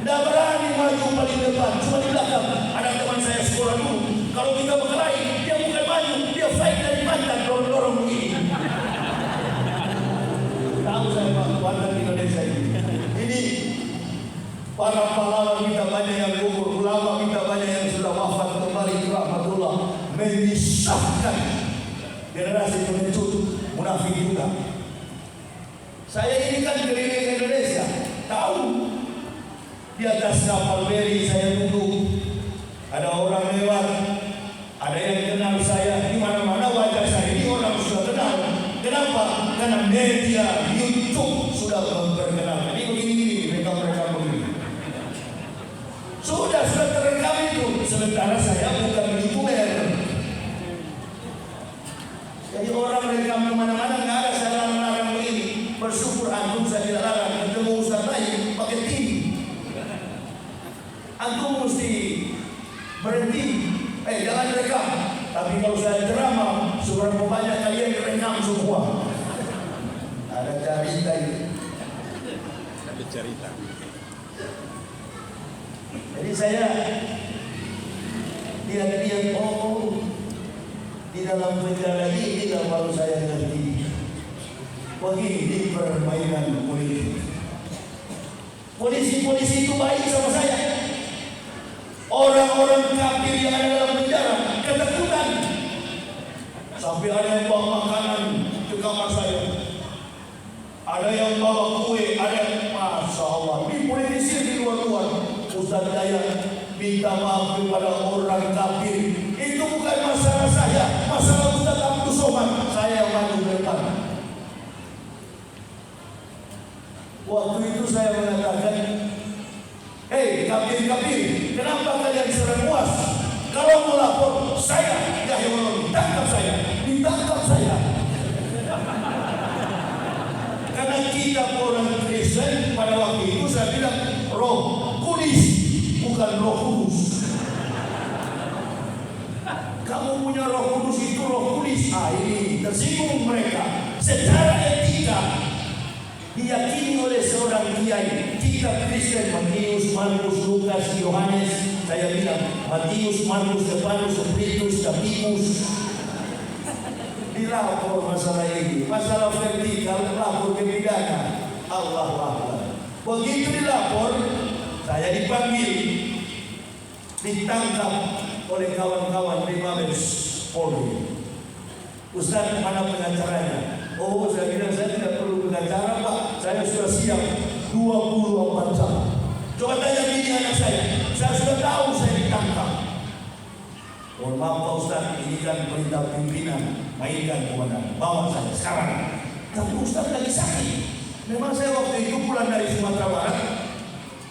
Tidak berani maju paling depan, cuma di belakang. Ada teman saya sekolah dulu, kalau kita berkelahi, dia bukan maju, dia fight dari pantat, dorong-dorong begini. Tahu saya Pak, watak Indonesia ini. Ini para pahlawan kita banyak yang gugur, ulama kita banyak yang sudah wafat kembali rahmatullah, menyisahkan generasi pengecut munafik juga. Saya ini kan keliling Indonesia, tahu di atas kapal feri saya duduk, ada orang lewat, ada yang kenal saya, di mana-mana wajah saya ini orang sudah kenal. Kenapa? Karena media YouTube sudah memperkenalkan. Ini begini, mereka begini. Sudah terekam itu. Sementara saya bukan YouTuber. Jadi orang rekam kemana-mana nggak ada saya larang begini. Bersyukur antum saya tidak larang. Ketemu Ustaz lain pakai tim. Antum mesti berhenti. Jangan rekam. Tapi kalau saya ceramah, seberapa banyak kalian rekam semua. Ada cerita ini. Ada cerita. Jadi saya lihat di dalam penjara ini baru saya ngerti begini permainan politik. Polisi itu baik sama saya. Orang-orang kafir yang ada dalam penjara ketakutan. Sampai ada yang bawa makanan ke kamar saya. Ada yang bawa kue, ada yang Masya Allah. Di politisi di luar-luar. Ustaz Jaya minta maaf kepada orang kafir. Itu bukan masalah saya, masalah Ustaz Abdul Somad. Saya yang maju ke depan. Waktu itu saya mengatakan, hei kafir, kenapa kalian serang UAS? Kalau mau lapor, saya ditangkap saya. Karena kita orang Kristen pada waktu itu saya bilang Roh Kudus, bukan Roh Kudus. Kamu punya Roh Kudus itu Roh Kudus. Ini tersinggung mereka. Secara etika diyakini oleh seorang kiai. Kita Kristen Matius, Markus, Lukas, Yohanes. Saya bilang Matius, Markus, Stefanus, Petrus, Jakobus. Dilapor masalah ini, masalah vertikal, lapor ke pidana. Allahu Akbar. Begitu dilapor, saya dipanggil, ditangkap oleh kawan-kawan di Mabes Polri. Ustaz, mana pengacaranya? Oh, saya bilang saya tidak perlu pengacara Pak, saya sudah siap 24 jam. Coba tanya bini anak saya sudah tahu saya ditangkap. Mohon maaf Pak Ustaz, ini kan perintah pimpinan, mainkan kewenangan, bawa saya sekarang. Tapi Ustaz lagi sakit. Memang saya waktu itu pulang dari Sumatera Barat,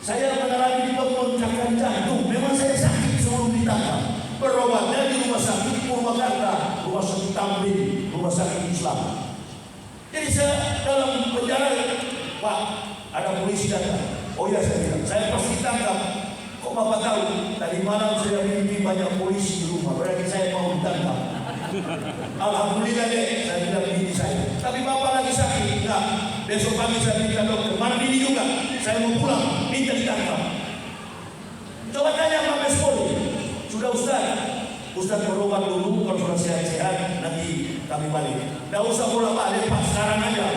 saya mengalami pembengkakan jantung. Memang saya sakit sebelum ditangkap. berobatnya di rumah sakit Purwakarta, rumah sakit Tamrin, rumah sakit Islam. Jadi saya dalam penjara, Pak, ada polisi datang. Oh iya, saya bilang, saya pasti tangkap. Kok Bapak tahu? Tadi malam saya mimpi banyak polisi di rumah, berarti saya mau ditangkap. Alhamdulillah deh, saya bilang bini saya. Tapi Bapak lagi sakit, enggak. Besok pagi saya minta dokter, mana bini juga? Saya mau pulang, minta ditangkap. Coba tanya Mabes Polri, sudah Ustaz berobat dulu, kalau sudah sehat-sehat, nanti kami balik. Tidak usah bolak-balik, Pak, sekarang aja.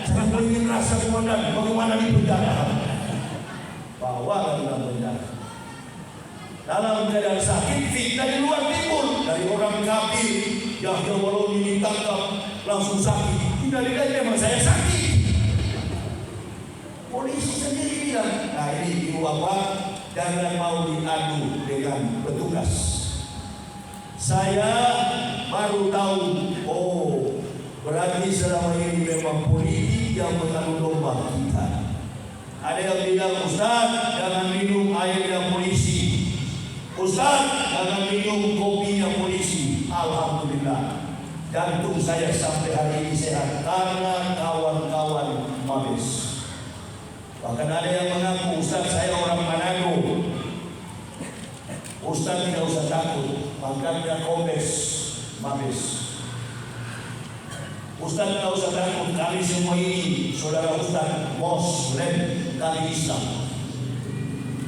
Jangan ingin rasa komandan, bagaimana di penjara. Bawa ke dalam penjara. Dalam keadaan sakit, fitnah di luar timbul. Dari orang kafir, Yahya Waloni ditangkap, langsung sakit. Tidak dilihat memang saya sakit. Polisi sendiri bilang, nah ini ibu bapak, jangan mau diadu dengan petugas. Saya baru tahu, oh berarti selama ini memang politik yang mengadu domba kita. Ada yang bilang, Ustaz jangan minum airnya polisi, Ustaz jangan minum kopinya polisi. Alhamdulillah, jantung saya sampai hari ini sehat karena kawan-kawan Mabes. Bahkan ada yang mengaku, Ustaz saya orang Manado. Ustaz tidak usah takut, pangkatnya Kombes Mabes. Ustaz tidak usah takut, kami semua ini saudara Ustaz Muslim, kami Islam.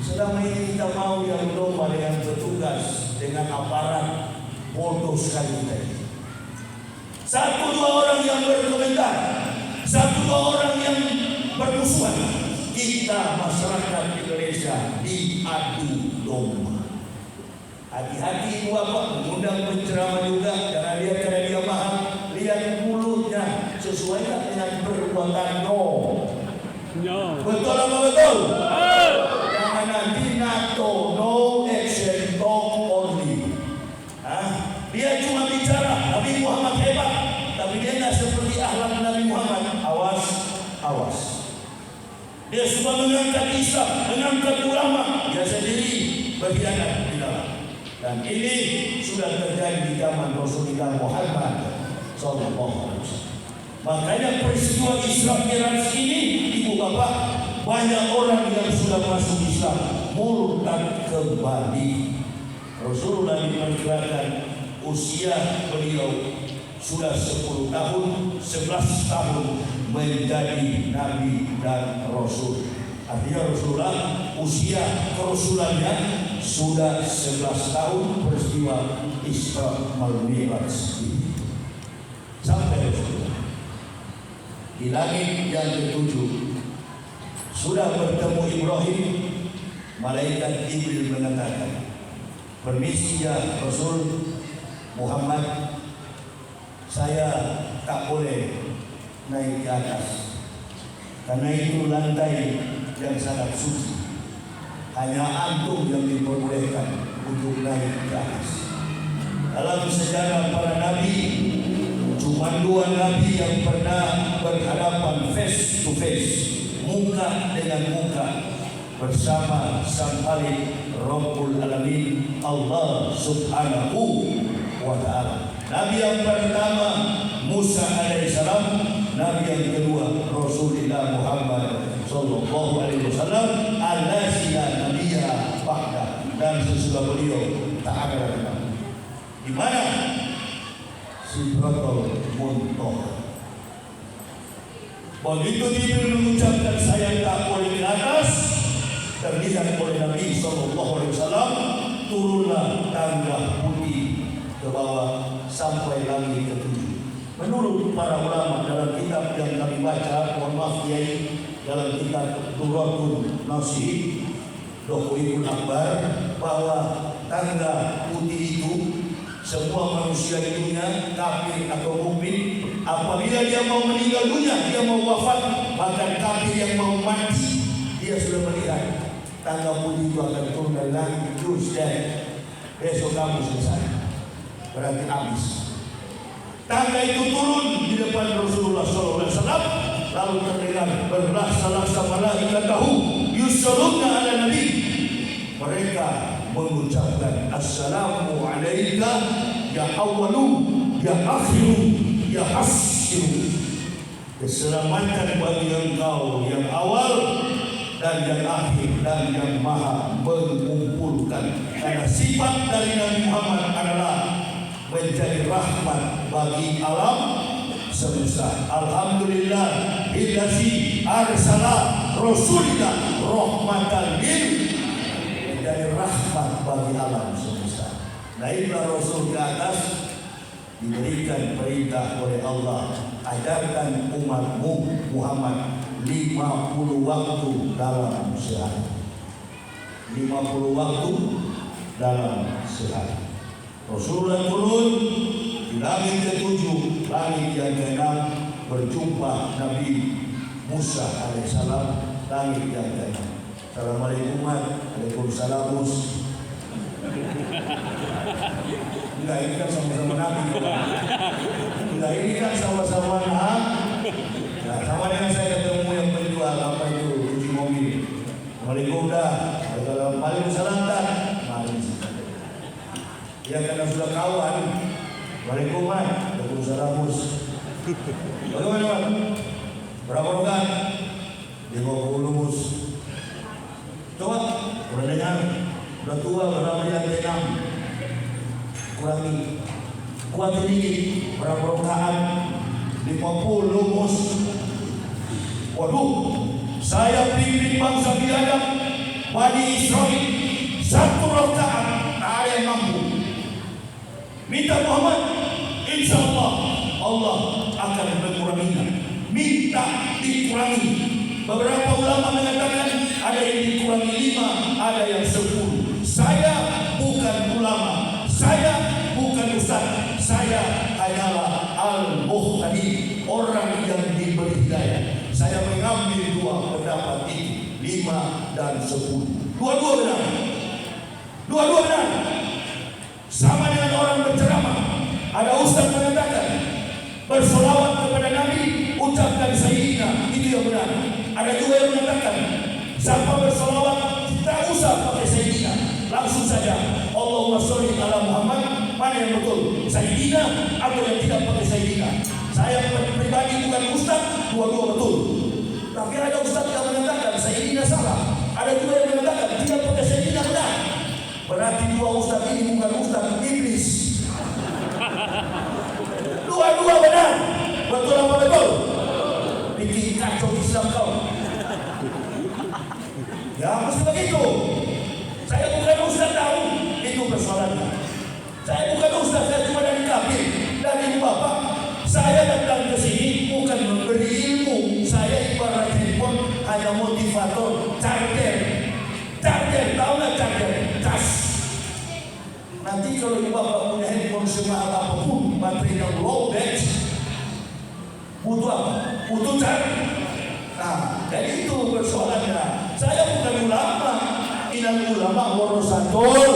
Selama ini kita mau yang domba dengan petugas, dengan aparat, bodoh sekali kita. Satu dua orang yang berkomentar, satu dua orang yang bermusuhan, kita masyarakat Indonesia diadu domba. Hati-hati ibu bapak, mengundang penceramah juga, jangan lihat karena dia paham, lihat mulutnya sesuai dengan perbuatan no. Betul apa betul? Jangan nanti NATO, no action, talk only. Dia cuma bicara Nabi Muhammad hebat, tapi dia tidak seperti akhlak Nabi Muhammad. Awas. Dia suka mengangkat Islam, mengangkat ulama, dia sendiri berkhianat di dalam. Dan ini sudah terjadi di zaman Rasulullah Muhammad Sallallahu Alaihi Wasallam. Makanya peristiwa Islam Mi'raj ini, ibu bapak, banyak orang yang sudah masuk Islam murtad kembali. Rasulullah diperkirakan usia beliau sudah 10 tahun, 11 tahun menjadi Nabi dan Rasul. Artinya Rasulullah usia kerasulannya sudah 11 tahun peristiwa Isra Mi'raj ini. Sampai Rasulullah di langit yang ketujuh sudah bertemu Ibrahim, malaikat Jibril mengatakan, permisi ya Rasul Muhammad, saya tak boleh naik ke atas karena itu lantai yang sangat suci. Hanya antum yang diperbolehkan untuk naik ke atas. Dalam sejarah para nabi, cuma 2 nabi yang pernah berhadapan face to face, muka dengan muka, bersama Sang Khalik Rabbul Alamin Allah Subhanahu wa Ta'ala. Nabi yang pertama Musa alaihissalam, nabi yang kedua Rasulullah Muhammad sallallahu alaihi wasallam, al-nasila nabiyya ba'da, dan sesudah beliau tak ada lagi. Di mana? Sidratul Muntaha. Begitu Jibril mengucapkan saya tak boleh ke atas, terlihat oleh Nabi sallallahu alaihi wasallam turunlah tangga putih ke bawah sampai langit ketujuh. Menurut para ulama dalam kitab yang kami baca, mohon maaf Kiai, dalam kitab Duratul Nasih Dohul Akbar, bahwa tangga putih itu semua manusia di dunia, kafir atau mukmin, apabila dia mau meninggal dunia, dia mau wafat, bahkan kafir yang mau mati, dia sudah melihat tangga putih itu akan turun dari langit, terus dan besok kamu selesai, berarti habis. Tangga itu turun di depan Rasulullah SAW, lalu terdengar berlaksa-laksa malaikatahu yusalluna ala nabi. Mereka mengucapkan Assalamu alayka ya awwalu ya akhiru ya hasiru. Keselamatan bagi engkau yang awal dan yang akhir dan yang maha mengumpulkan. Karena sifat dari Nabi Muhammad adalah menjadi rahmat bagi alam semesta. Alhamdulillah billazi arsala rasulina rahmatan lil, menjadi rahmat bagi alam semesta. Naiklah Rasul ke atas, diberikan perintah oleh Allah, ajarkan umatmu Muhammad 50 waktu dalam sehari. 50 waktu dalam sehari. Rasulullah turun di langit ke-7, langit yang ke-6, berjumpa Nabi Musa alaihissalam, langit yang ke-6. Assalamualaikum Waalaikumsalam. Enggak, ini kan sama-sama Nabi. Enggak, ini kan sama-sama Nabi. Nah, sama dengan saya ketemu yang penjual apa itu cuci mobil. Assalamualaikum dah. Waalaikumsalam dah. Ya karena sudah kawan. Waalaikumsalam. Bagaimana? Berapa rokat? 50 mus. Coba, udah dengar. Udah tua, berapa yang tenang? Kurangi. Kuat sedikit. Berapa rokaan? 50 mus. Waduh, saya pimpin bangsa biadab Bani Israel 1 rokaan, tak ada yang mampu. Minta Muhammad, insya Allah Allah akan menguranginya. Minta dikurangi. Beberapa ulama mengatakan ada yang dikurangi 5, ada yang 10. Saya bukan ulama, saya bukan ustaz, saya hanyalah al-muhtadi, orang yang diberi hidayah. Saya mengambil 2 pendapat ini, 5 dan 10. Dua-dua benar. Dua-dua benar. Sama dengan orang berceramah. Ada ustaz mengatakan bersolawat kepada Nabi, ucapkan sayyidina, itu yang benar. Ada juga yang mengatakan siapa bersolawat tidak usah pakai sayyidina, langsung saja Allahumma sholli ala Muhammad. Mana yang betul, sayyidina atau yang tidak pakai sayyidina? Saya pribadi bukan ustaz, dua-dua betul. Tapi ada ustaz yang mengatakan sayyidina salah, ada juga yang mengatakan tidak pakai sayyidina benar. Berarti 2 ustaz ini bukan ustaz, iblis. Dua-dua benar. Betul apa betul? Bikin kacau Islam kau. Ya mesti begitu. Saya bukan ustaz tahu, itu persoalannya. Saya bukan ustaz, saya cuma dari kafir, dari ibu bapak. Saya datang ke sini bukan memberi ilmu. Saya ibarat handphone hanya motivator, charger. Charger, tahu nggak charger? Cas. Nanti kalau ibu bapak punya handphone semahal apapun, baterainya low battery, butuh apa? Butuh charger. Nah, jadi itu persoalannya. Saya bukan ulama. Inal ulama warasatul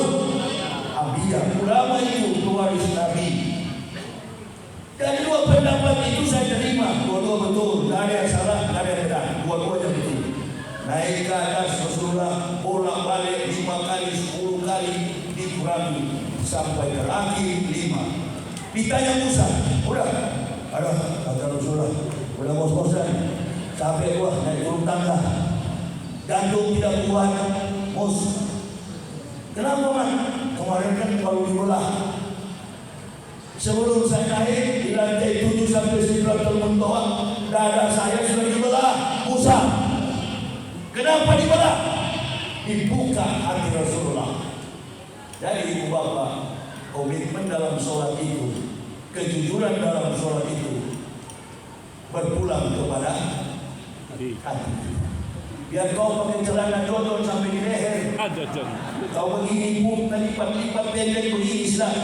ambiyah. Ulama itu pewaris Nabi. Dan 2 pendapat itu saya terima, dua-dua betul, tidak ada yang salah, tidak ada yang benar, dua-duanya betul. Naik ke atas Rasulullah, bolak-balik 5 kali, 10 kali, dikurangi sampai terakhir 5. Ditanya Musa, udah, ada kata Rasulullah, udah bos-bosan, capek gua naik turun tangga, jantung tidak kuat, mus. Kenapa man? Kemarin kan baru dibelah. Sebelum saya naik di lantai 7 sampai Sidratul Muntaha, dada saya sudah dibelah. Musa, kenapa dibelah? Dibuka hati Rasulullah. Jadi ibu bapak, komitmen dalam sholat itu, kejujuran dalam sholat itu berpulang kepada hati. Biar kau pakai celana dodol sampai di leher, kau begini pun lipat-lipat pendek begini Islam.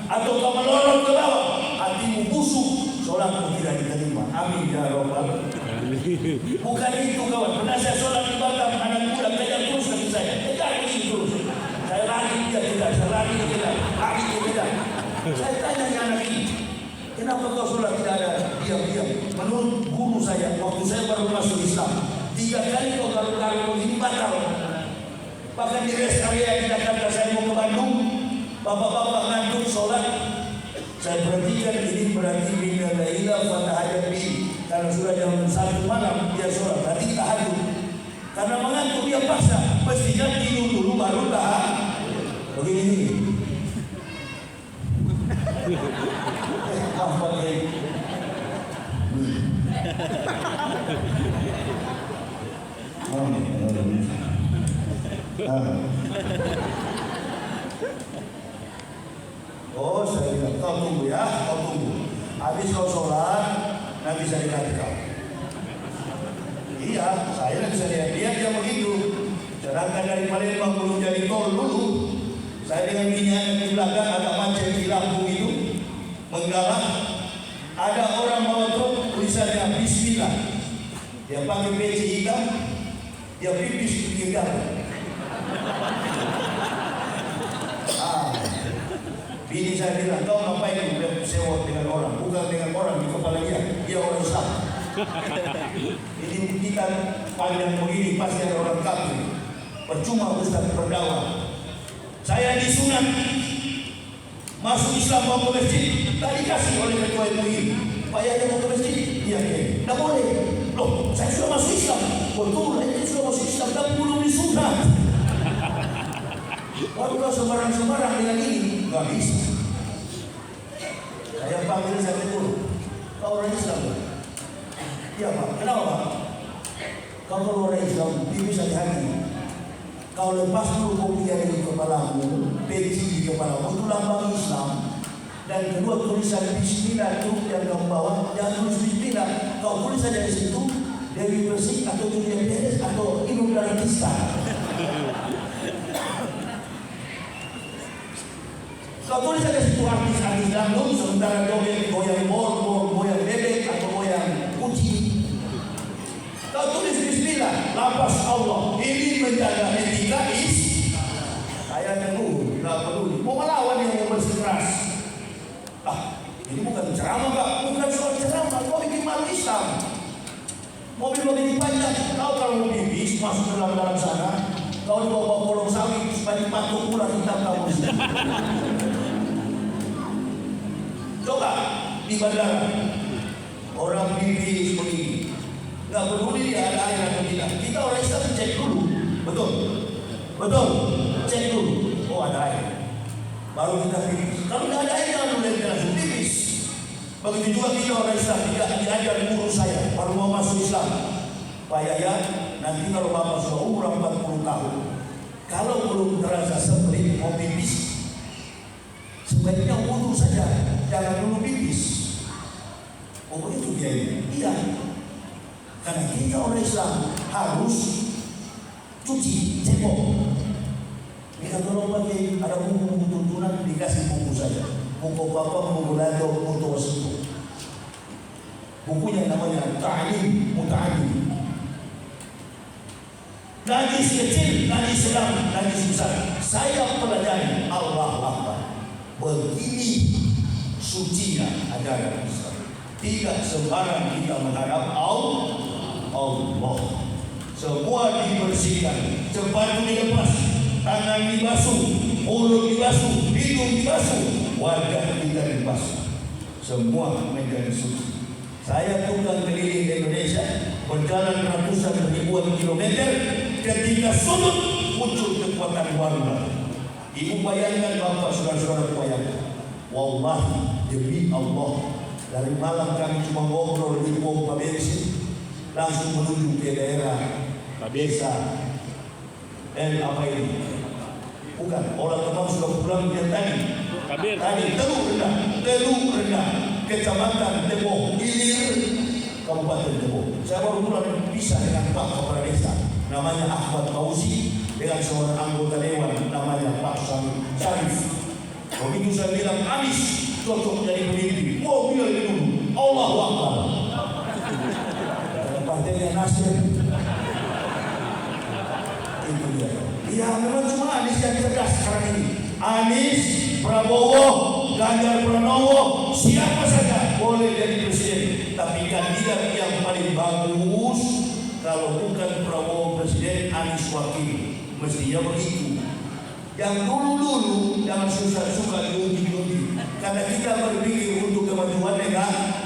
Atau kau melorot ke bawah, hatimu busuk, sholatmu tidak diterima. Amin ya Rabbal. Bukan itu kawan. Pernah saya sholat di Batam, anak muda kejar terus kaki saya, kejar begini terus. Saya lari dia tidak, saya lari dia tidak, lari dia tidak. Saya tanya ke anak ini, kenapa kau sholat tidak ada diam-diam? Menurut guru saya, waktu saya baru masuk Islam, 3 kali kau kalau begini batal. Bahkan di rest area di Jakarta saya mau ke Bandung, bapak-bapak ngantuk sholat. Saya perhatikan ini berarti bina lailah wa tahajjud bi. Karena sudah jam 1 malam dia sholat, berarti tahajud. Karena mengantuk dia paksa, mestinya tidur dulu baru tahajud. Begini. Apa ini? Oh, saya bilang, kau tunggu ya, kau tunggu. Habis kau sholat, nanti saya lihat kau. Iya, saya nanti saya lihat dia begitu. Sedangkan dari Palembang belum jadi tol dulu, saya dengan minyak di belakang agak macet di lampu itu, menggalak. Ada orang bawa truk tulisannya Bismillah. Dia pakai peci hitam, dia pipis di jalan. Bini saya bilang, kau ngapain udah sewot dengan orang? Bukan dengan orang di kepala dia orang Islam. Ini buktikan panjang begini pasti ada orang kafir. Percuma Ustaz berdakwah. Saya disunat masuk Islam mau ke masjid, tak dikasih oleh ketua MUI. Pak Yahya mau ke masjid, iya. Tak boleh. Loh, saya sudah masuk Islam. Betul, saya sudah masuk Islam, tapi belum disunat. Waduh, sembarang-sembarang dengan ini nggak bisa. Saya panggil saya dulu. Kau orang Islam? Iya Pak. Kenapa Pak? Kau orang Islam, pipis hati-hati. Kau lepas dulu kopiah di kepalamu, peci di kepalamu, itu lambang Islam. Dan kedua tulisan Bismillah itu yang kau bawa, jangan tulis Bismillah. Kau tulis saja di situ, Dewi Persik atau Julia Perez atau Inul Daratista. Kau tulis saja situ artis-artis dangdut, sementara goyang bol, goyang bebek atau goyang kucing. Kau tulis Bismillah, lapas Allah. Ini menjaga etika saya tunggu, nggak peduli. Mau melawan yang bersikeras. Ini bukan ceramah Pak, bukan soal ceramah. Kau bikin malu Islam. Mobil begini panjang, kau kalau mau pipis masuk ke dalam sana, kau dibawa kolong sawit supaya dipatuk pula hitam kamu. Coba di bandara orang pipis begini, nggak peduli dia ada air atau tidak. Kita orang Islam cek dulu, betul, cek dulu. Oh ada air, baru kita pipis. Kalau nggak ada air jangan dulu kita langsung pipis. Begitu juga kita orang Islam tidak diajar guru saya baru mau masuk Islam. Pak Yahya, nanti kalau bapak sudah umur 40 tahun, kalau belum terasa sepelit mau pipis, sebaiknya wudu saja, jangan dulu pipis. Oh itu dia ini. Iya. Karena kita orang Islam harus cuci, cebok. Kita tolong pakai ada buku tuntunan dikasih buku saja. Buku bapak, buku lado, buku wasitu. Bukunya namanya Ta'lim Muta'alim. Najis kecil, najis sedang, najis besar. Saya pelajari Allah Akbar. Begini sucinya ajaran Islam. Tidak sembarang kita menghadap Allah. Semua dibersihkan, sepatu dilepas, tangan dibasuh, mulut dibasuh, hidung dibasuh, wajah kita dibasuh. Semua menjadi suci. Saya tukang keliling Indonesia, berjalan ratusan ribuan kilometer, ketika sudut muncul kekuatan baru. Ibu bayangkan, bapak saudara-saudara bayangkan. Wallahi demi Allah, dari malam kami cuma ngobrol di pompa bensin, langsung menuju ke daerah desa. Apa ini? Bukan, orang teman sudah pulang dia tadi. Teluk rendah, Kecamatan Teboh, Ilir, Kabupaten Teboh. Saya baru pulang bisa dengan Pak Kepala Desa, namanya Ahmad Fauzi, dengan seorang anggota dewan namanya Pak Syarif. Begitu saya bilang Anies cocok jadi pemimpin, dia itu dulu Allahu Akbar. Partainya Nasdem. Itu dia. Ya memang cuma Anies yang cerdas sekarang ini. Anies, Prabowo, Ganjar Pranowo, siapa saja boleh jadi presiden. Tapi kandidat yang paling bagus kalau bukan Prabowo presiden, Anies wakil. mestinya begitu. Yang dulu-dulu jangan suka diuji-uji, karena kita berpikir untuk kemajuan negara.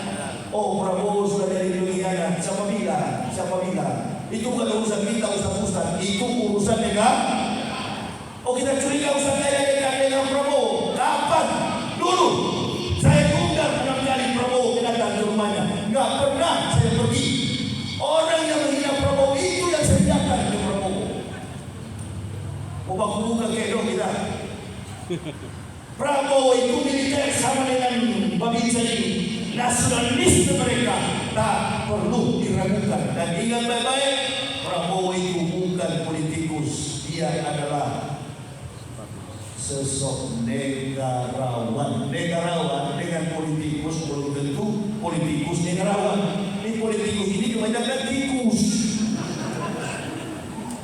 Oh, Prabowo sudah jadi pilihan. Siapa bilang? Itu bukan urusan kita, Ustaz. Itu urusan negara. Oh, kita curiga Ustaz saya dekat dengan Prabowo. Kapan? Dulu saya undang 6 kali Prabowo datang ke rumahnya. Nggak pernah saya pergi. Orang yang menghina Prabowo itu yang saya datang ke Prabowo. Baku buka kedok kita. Prabowo itu militer sama dengan Babinsa ini. Nasionalis mereka tak perlu diragukan. Dan ingat baik-baik, Prabowo itu bukan politikus. Dia adalah sosok negarawan. Negarawan dengan politikus belum tentu politikus negarawan. Ini politikus ini kebanyakan tikus.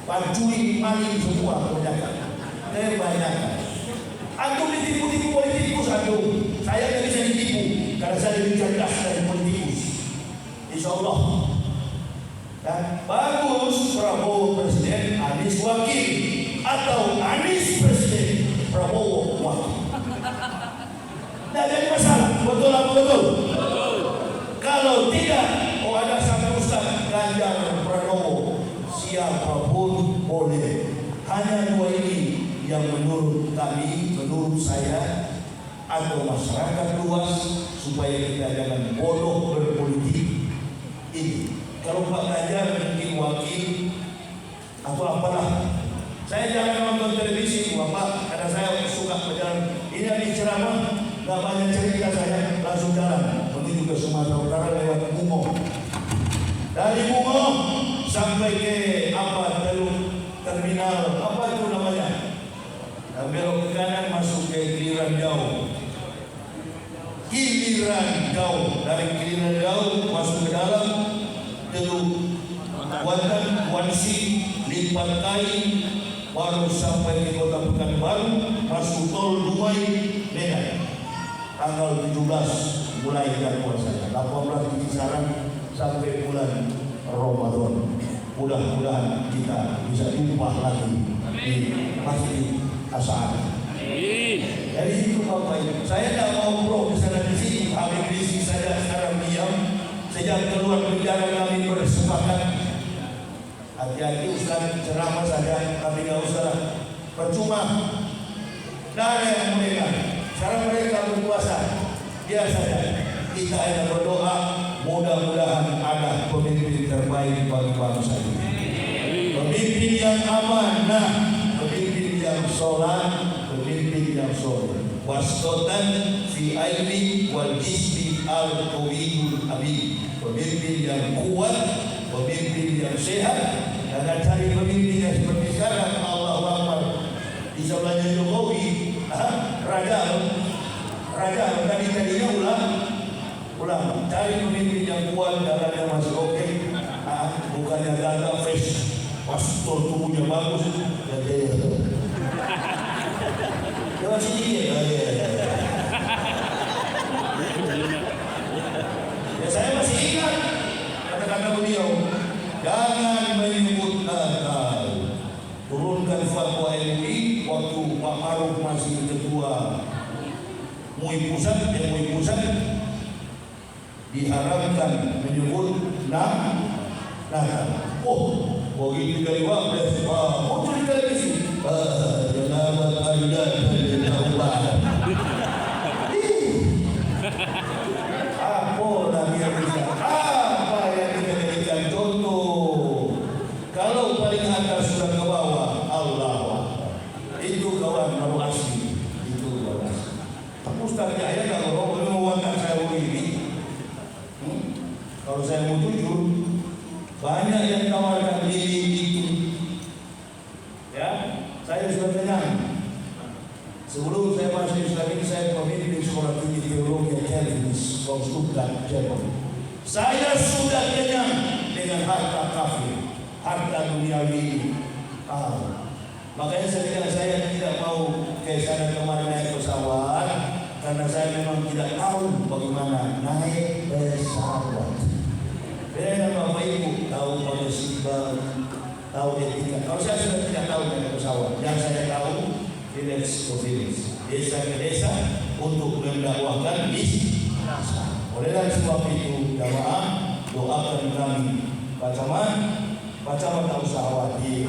Pancuri maling semua kebanyakan. Antum ditipu-tipu politikus antum. Saya tidak bisa ditipu karena saya lebih cerdas dari politikus. Insya Allah. Dan bagus Prabowo presiden, Anies wakil, atau Anies presiden, Prabowo wakil. Tidak jadi masalah. Betul apa betul? Kalau tidak, ada satu Ustaz Ganjar Pranowo, siapapun boleh. Hanya dua ini yang menurut kami, menurut saya atau masyarakat luas, supaya kita jangan bodoh berpolitik ini. Kalau Pak Ganjar mungkin wakil atau apalah, saya jangan nonton televisi Bapak, karena saya suka berjalan. Ini ada ceramah, nggak banyak cerita, saya langsung jalan menuju ke Sumatera Utara lewat Bungo. Dari Bungo sampai ke terminal apa itu namanya, dan belok ke kanan masuk ke Giliran Jauh. Dari Giliran Jauh masuk ke dalam Teluk Kuantan, Kuansi, Lipat Kai, baru sampai ke Kota Pekanbaru, masuk tol Dumai, Medan. Tanggal 17 mulai jadwal saya, 18 di Kisaran sampai bulan Ramadan. Mudah-mudahan kita bisa jumpa lagi di Masjid Asal. Jadi itu Bapak Ibu, saya tidak mau pro kesana di sini, kami berisik saja sekarang diam. Sejak keluar penjara kami bersepakat, hati-hati Ustaz ceramah saja, tapi tidak usah percuma. Tidak ada yang mereka. Sekarang mereka berpuasa, biar saja kita hanya berdoa, mudah-mudahan ada pemimpin terbaik bagi bangsa ini. Pemimpin yang amanah, pemimpin yang sholat, pemimpin yang soleh. Wastotan fi aini wal jismi al qawiyul amin. Pemimpin yang kuat, pemimpin yang sehat. Jangan cari pemimpin yang seperti sekarang. Allahu Akbar. Di sebelahnya Jokowi, raja tadinya ulang. Cari pemimpin yang kuat, jalannya masih oke. Bukannya gagah fresh, pastor tubuhnya bagus. Jangan sini ya, saya masih ingat kata-kata beliau, jangan menyebut Natal. Turunkan fatwa MUI waktu Pak Maruf masih ketua MUI pusat, diharapkan menyebut Natal. Begitu dari Wapres, muncul di televisi. Selamat Hari Raya Allah. Apa yang kita jadikan contoh? Kalau paling atas sudah ke bawah, Allah itu kawan baru asli, itu baru asli. Ustaz Jaya kalau mewakilkan saya begini, kalau saya mau jujur, banyak yang tawarkan ini itu. Ya, saya sudah kenyang. Sebelum saya masuk Islam ini, saya pemimpin sekolah tinggi teologi Calvinis from Stuttgart, Jerman. Saya sudah kenyang dengan harta kafir, harta duniawi ini. Makanya saya bilang saya tidak mau ke sana kemari naik pesawat, karena saya memang tidak tahu bagaimana naik pesawat. Dengan Bapak Ibu tahu pakai seatbelt, tahu etika. Kalau saya sudah tidak tahu naik pesawat, yang saya tahu village to village, desa ke desa untuk mendakwahkan Islam. Oleh sebab itu jamaah doakan kami Pak Camat tak usah khawatir.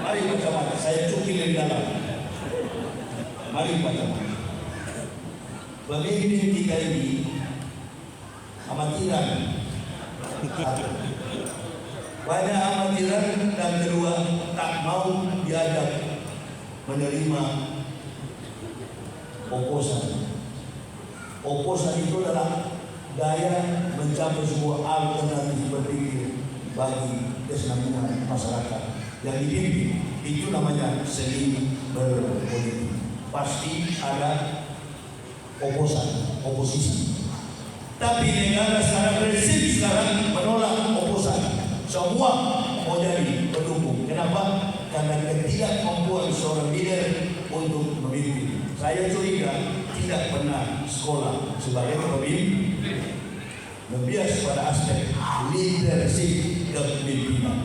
Mari Pak Camat, saya cukil di dalam. Mari Pak Camat. Pemimpin kita ini amatiran. Banyak amatiran dan kedua tak mau diajak menerima oposan. Oposan itu adalah daya mencapai sebuah alternatif berpikir bagi kesenangan masyarakat yang dipimpin. Itu namanya seni berpolitik. Pasti ada oposan, oposisi. Tapi negara secara prinsip sekarang menolak oposan. Semua mau jadi pendukung. Kenapa? Karena ketidakmampuan seorang leader untuk memimpin. Saya curiga tidak pernah sekolah sebagai pemimpin. Membias pada aspek leadership kepemimpinan.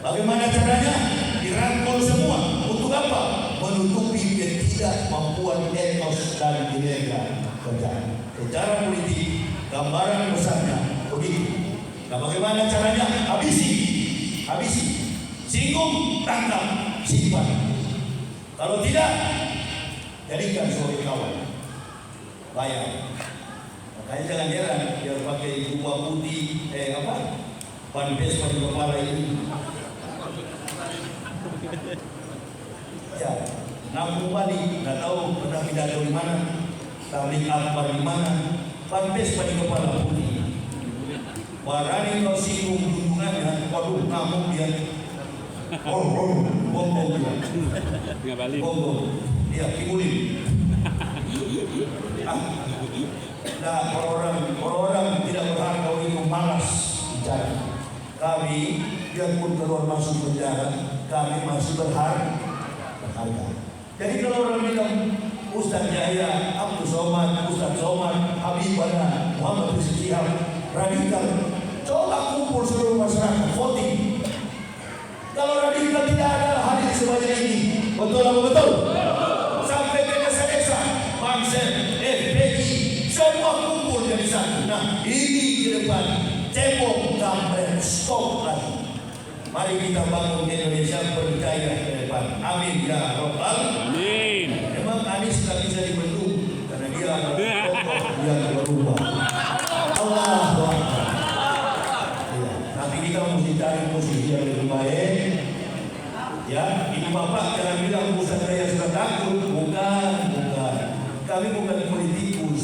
Bagaimana caranya? Dirangkul semua. Untuk apa? Menutupi ketidakmampuan etos dan kinerja kerja. Secara politik, gambaran besarnya begitu. Nah, bagaimana caranya? Habisi, singgung, tangkap, simpan. Kalau tidak, jadikan sebagai kawan, bayar. Makanya jangan heran dia pakai jubah putih, panpes pada kepala ini. Ya, nampung balik, nggak tahu pernah pidato di mana, tablik akbar di mana, panpes pada kepala putih. Barani kau singgung junjungannya, waduh ngamuk dia. Bongbong dia. Tengah balik. Bongbong. Dia kibulin. Nah, orang-orang tidak berhak kau itu malas bicara. Kami, biarpun keluar masuk penjara, kami masih berharga. Jadi kalau orang bilang Ustaz Yahya, Abdul Somad, Ustaz Somad, Habib Bana, Muhammad Rizik Syihab, radikal, coba kumpul seluruh masyarakat voting. Kalau radikal tidak ada hadir sebanyak ini, betul apa betul? Sampai ke desa-desa, Pansel, FPI, semua kumpul jadi satu. Nah, ini ke depan tembok dan stop lagi. Mari kita bangun Indonesia berdaya ke depan. Amin ya Rabbal. Amin. Memang Anies tak bisa dibendung karena dia adalah tokoh yang berubah. Allah. Tapi kita mesti cari posisi yang lebih baik. Ya, ini Bapak jangan bilang Ustaz saya sudah takut. Bukan. Kami bukan politikus,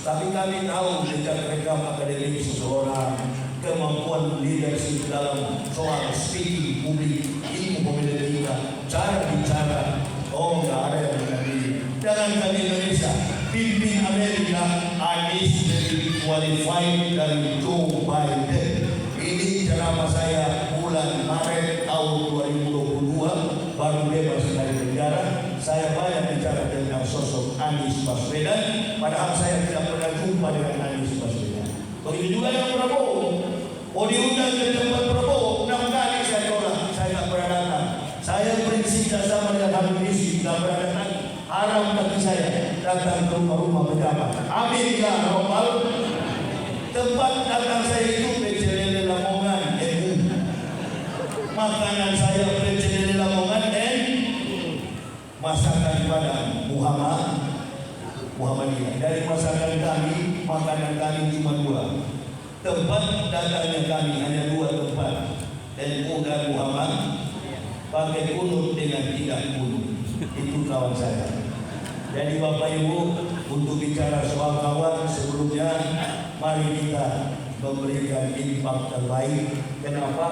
tapi kami tahu jejak rekam akademik seseorang, kemampuan leadership dalam soal speaking publik, ilmu pemilihan, cara bicara. Oh, nggak ada yang begini. Jangankan Indonesia, pimpin Amerika, Anies lebih qualified dari Joe Biden. Ini ceramah saya bulan Maret tahun 2022, baru bebas dari penjara. Saya banyak bicara tentang sosok Anies Baswedan, padahal saya tidak pernah jumpa dengan Anies Baswedan. Begitu juga dengan Prabowo. Oh, diundang ke tempat Prabowo, 6 kali saya tolak, saya tak pernah datang. Saya prinsip dan sama dengan Habib Rizik, tak pernah datang. Haram bagi saya datang ke rumah-rumah pejabat. Amin ya Rabbal. Tempat datang saya itu Pecel Lele Lamongan, NU. Makanan saya Pecel Lele Lamongan, masakan pada Muhammadiyah. Dari masakan kami, makanan kami cuma 2. Tempat datangnya kami hanya 2 tempat, NU dan Muhammad. Pakai kunut dengan tidak kunut. Itu kawan saya. Jadi Bapak Ibu, untuk bicara soal kawan sebelumnya, mari kita memberikan impak terbaik. Kenapa?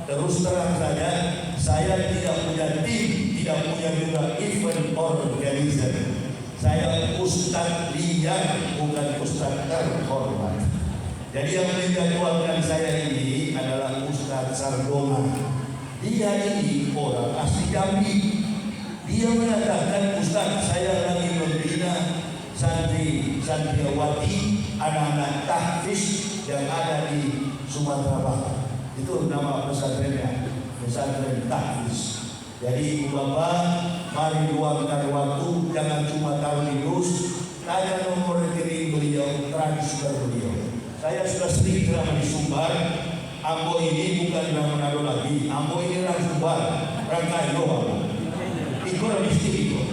Terus terang saja, saya tidak punya tim, tidak punya juga event organizer. Saya Ustadz liar, bukan Ustadz terhormat. Jadi yang menjadwalkan saya ini adalah Ustadz Sardona. Dia ini orang asli Jambi. Dia mengatakan, Ustadz, saya lagi membina santriwati anak-anak tahfiz yang ada di Sumatera Barat. Itu nama pesantrennya, pesantren tahfiz. Jadi ibu bapak, mari luangkan waktu, jangan cuma tahu lulus, tanya nomor rekening beliau, transfer beliau. Saya sudah sering drama di Sumbar. Ambo ini bukan drama Manado lagi. Ambo ini orang Sumbar, orang Kairo. Ikut mesti ikut.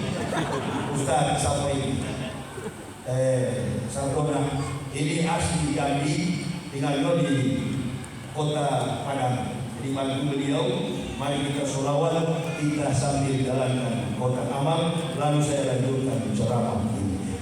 Ustaz siapa ini? Sarkona ini asli Jambi, tinggal di kota Padang. Jadi bantu beliau, mari kita sholawat, kita sambil jalankan kotak amal, lalu saya lanjutkan ceramah ini.